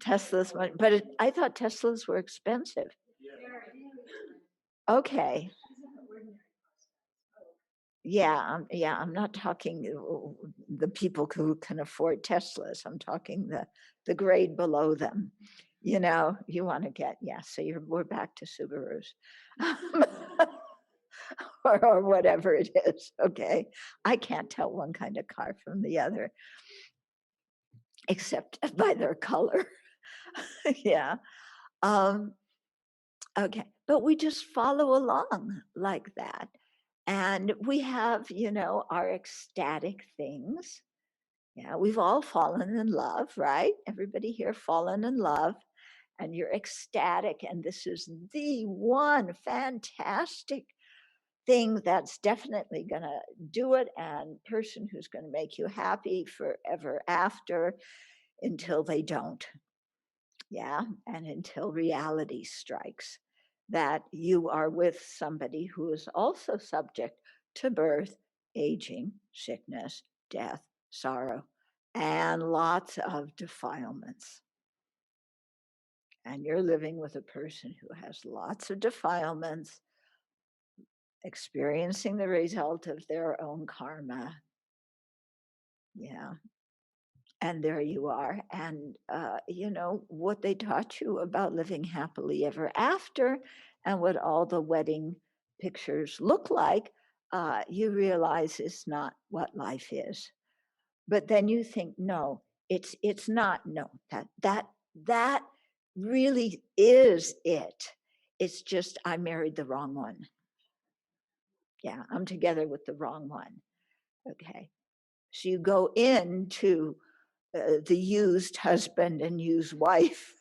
Tesla's, but I thought Teslas were expensive. Okay. Yeah, I'm not talking the people who can afford Teslas. I'm talking the grade below them. You want to get, so we're back to Subarus. or whatever it is. Okay. I can't tell one kind of car from the other, except by their color. Yeah. Okay. But we just follow along like that. And we have, our ecstatic things. Yeah, we've all fallen in love, right? Everybody here fallen in love, and you're ecstatic. And this is the one fantastic thing that's definitely going to do it, and person who's going to make you happy forever after until they don't. Yeah, and until reality strikes that you are with somebody who is also subject to birth, aging, sickness, death, sorrow, and lots of defilements. And you're living with a person who has lots of defilements, experiencing the result of their own karma. Yeah. And there you are. And, what they taught you about living happily ever after and what all the wedding pictures look like, you realize is not what life is. But then you think, no, It's not, no, that really is it. It's just I married the wrong one. Yeah, I'm together with the wrong one. Okay. So you go into the used husband and used wife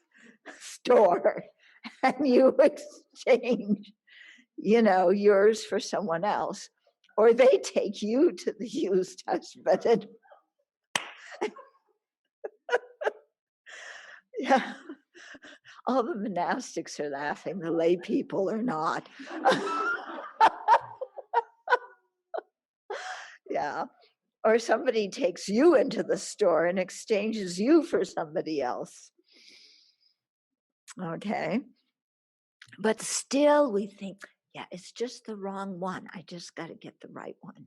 store and you exchange, yours for someone else, or they take you to the used husband and yeah, all the monastics are laughing, the lay people are not. Yeah. Or somebody takes you into the store and exchanges you for somebody else. Okay. But still we think, yeah, it's just the wrong one. I just got to get the right one.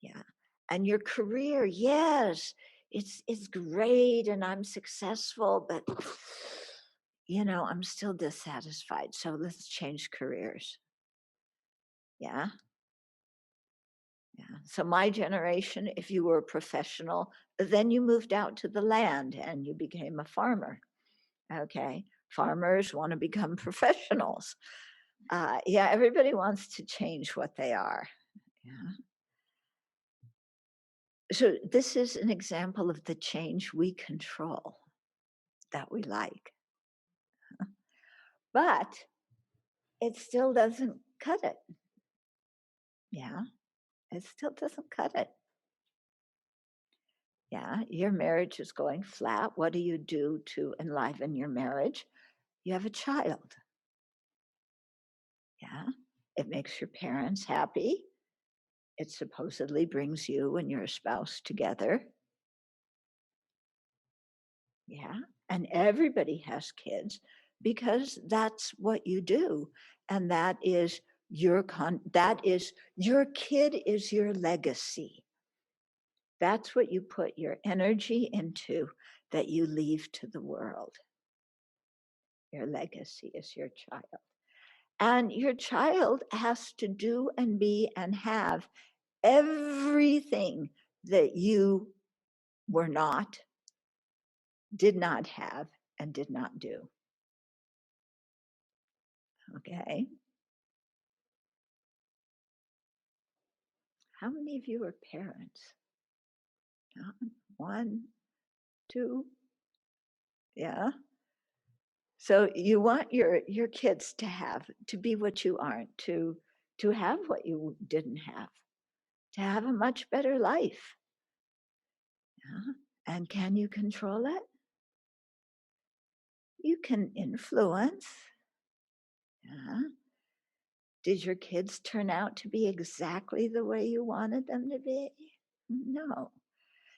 Yeah. And your career, yes, it's great and I'm successful, but I'm still dissatisfied. So let's change careers. Yeah. Yeah. So my generation, if you were a professional, then you moved out to the land and you became a farmer. Okay. Farmers want to become professionals. Yeah, everybody wants to change what they are. Yeah. So this is an example of the change we control that we like. But it still doesn't cut it. Yeah, it still doesn't cut it. Yeah, your marriage is going flat. What do you do to enliven your marriage? You have a child. Yeah, it makes your parents happy. It supposedly brings you and your spouse together. Yeah, and everybody has kids because that's what you do, and that is your kid is your legacy. That's what you put your energy into, that you leave to the world. Your legacy is your child. And your child has to do and be and have everything that you were not, did not have, and did not do. Okay. How many of you are parents? One, two, yeah. So you want your kids to be what you aren't, to have what you didn't have, to have a much better life. Yeah. And can you control it? You can influence. Yeah. Did your kids turn out to be exactly the way you wanted them to be? No.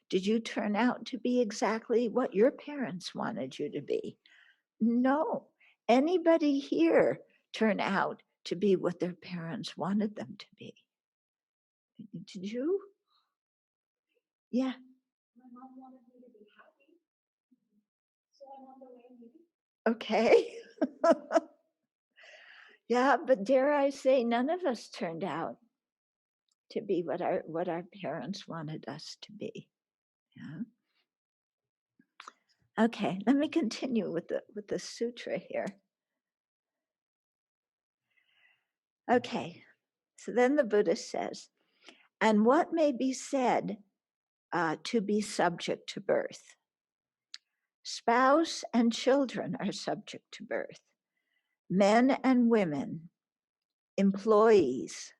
Did you turn out to be exactly what your parents wanted you to be? No. Anybody here turn out to be what their parents wanted them to be? Did you? Yeah. My mom wanted me to be happy, so I went the way I needed. Okay. Yeah, but dare I say, none of us turned out to be what our parents wanted us to be. Yeah. Okay, let me continue with the sutra here. Okay, so then the Buddha says, and what may be said to be subject to birth? Spouse and children are subject to birth. Men and women, employees,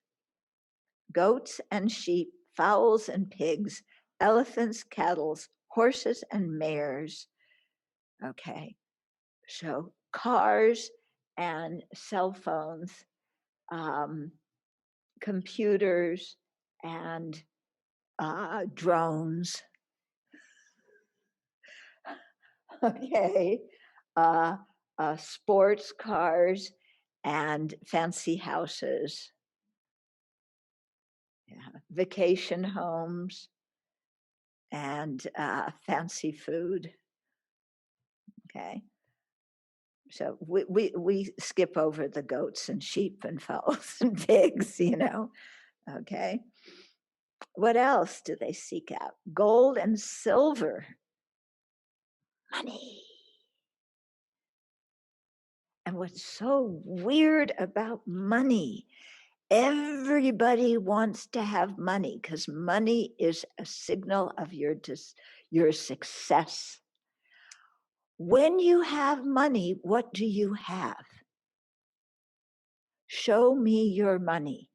goats and sheep, fowls and pigs, elephants, cattle, horses and mares. Okay, so cars and cell phones, computers and drones. Okay, sports cars and fancy houses. Yeah. Vacation homes and fancy food. Okay. So we skip over the goats and sheep and fowls and pigs, Okay. What else do they seek out? Gold and silver. money. And what's so weird about money, everybody wants to have money because money is a signal of your success. When you have money, what do you have? Show me your money.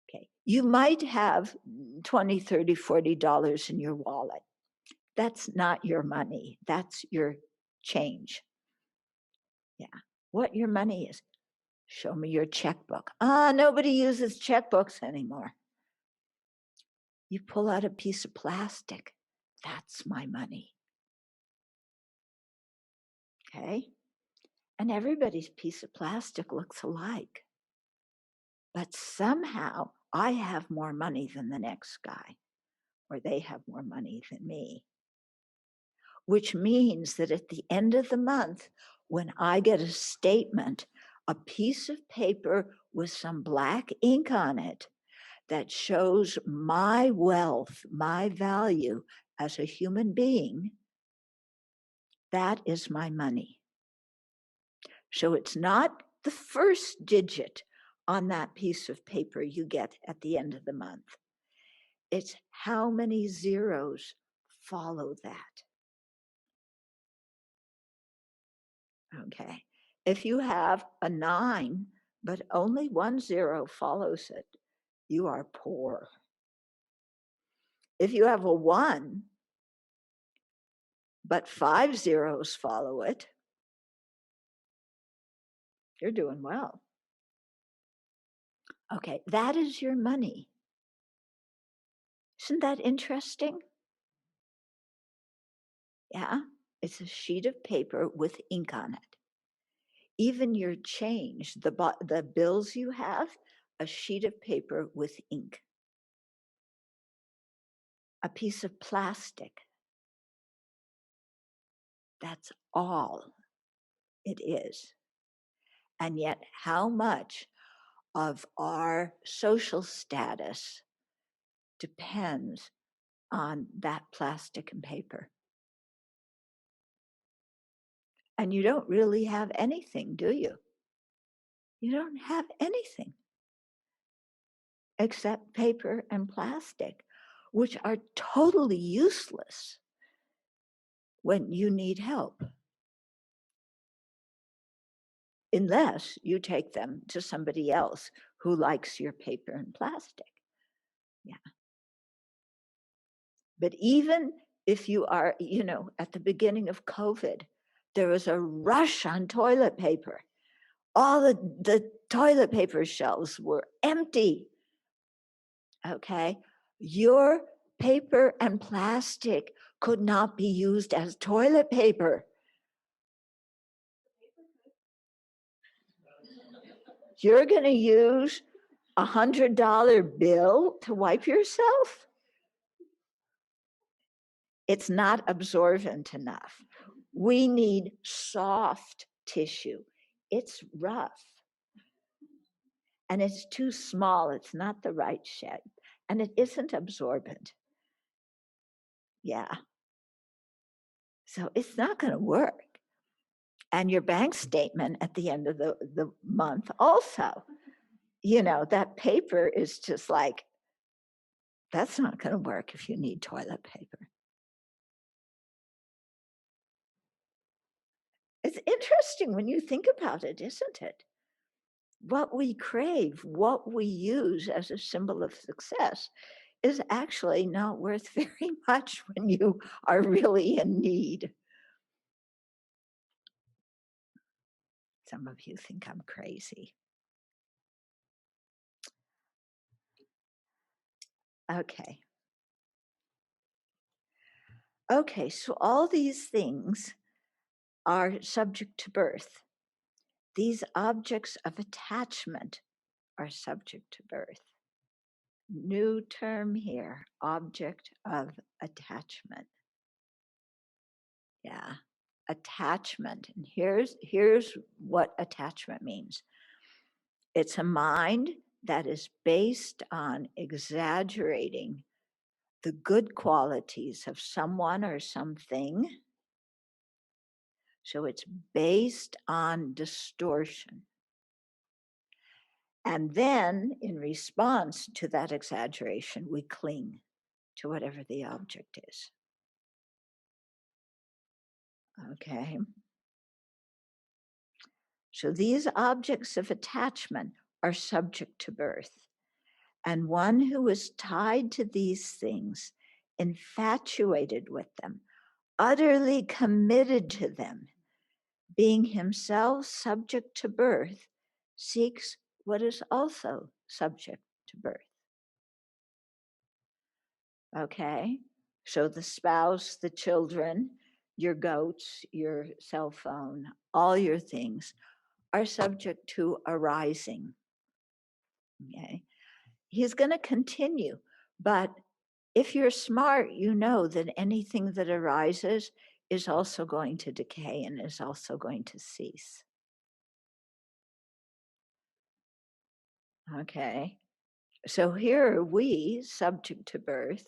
Okay, you might have $20, $30, $40 in your wallet. That's not your money. That's your change. Yeah, what your money is. Show me your checkbook. Nobody uses checkbooks anymore. You pull out a piece of plastic. That's my money. Okay? And everybody's piece of plastic looks alike. But somehow I have more money than the next guy, or they have more money than me. Which means that at the end of the month, when I get a statement, a piece of paper with some black ink on it that shows my wealth, my value as a human being, that is my money. So it's not the first digit on that piece of paper you get at the end of the month. It's how many zeros follow that. Okay. If you have a 9, but only 1 0 follows it, you are poor. If you have a 1, but 5 zeros follow it, you're doing well. Okay, that is your money. Isn't that interesting? Yeah, it's a sheet of paper with ink on it. Even your change, the bills you have, a sheet of paper with ink. A piece of plastic. That's all it is. And yet, how much of our social status depends on that plastic and paper? And you don't really have anything, do you? You don't have anything except paper and plastic, which are totally useless when you need help, unless you take them to somebody else who likes your paper and plastic. Yeah. But even if you are, at the beginning of COVID, there was a rush on toilet paper. All the toilet paper shelves were empty. Okay, your paper and plastic could not be used as toilet paper. You're going to use $100 bill to wipe yourself? It's not absorbent enough. We need soft tissue. It's rough. And it's too small. It's not the right shape. And it isn't absorbent. Yeah. So it's not going to work. And your bank statement at the end of the month also, that paper is just like, that's not going to work if you need toilet paper. It's interesting when you think about it, isn't it? What we crave, what we use as a symbol of success is actually not worth very much when you are really in need. Some of you think I'm crazy. Okay. Okay, so all these things are subject to birth. These objects of attachment are subject to birth. New term here, object of attachment. Yeah, attachment. And here's what attachment means. It's a mind that is based on exaggerating the good qualities of someone or something. So it's based on distortion. And then in response to that exaggeration, we cling to whatever the object is. Okay. So these objects of attachment are subject to birth. And one who is tied to these things, infatuated with them, utterly committed to them, being himself subject to birth, seeks what is also subject to birth. Okay, so the spouse, the children, your goats, your cell phone, all your things are subject to arising. Okay, he's going to continue, but if you're smart, you know that anything that arises is also going to decay and is also going to cease. Okay, so here are we, subject to birth,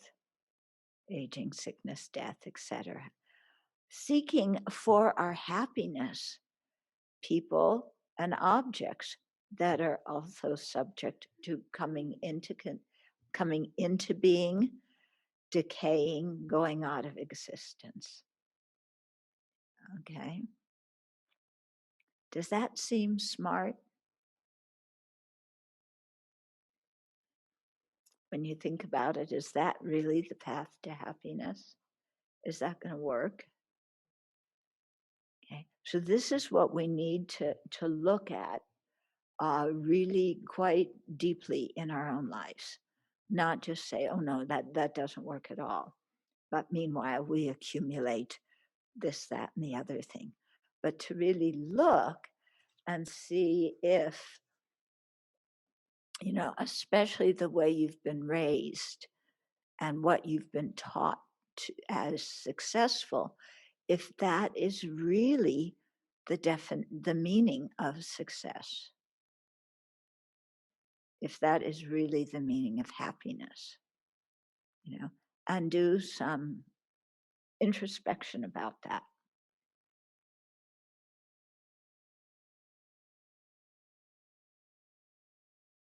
aging, sickness, death, etc., seeking for our happiness, people and objects that are also subject to coming into being, decaying, going out of existence. Okay. Does that seem smart? When you think about it, is that really the path to happiness? Is that going to work? Okay. So this is what we need to look at really quite deeply in our own lives. Not just say, oh no, that doesn't work at all. But meanwhile, we accumulate this, that, and the other thing. But to really look and see if, especially the way you've been raised and what you've been taught as successful, if that is really the meaning of success, if that is really the meaning of happiness, and do some introspection about that.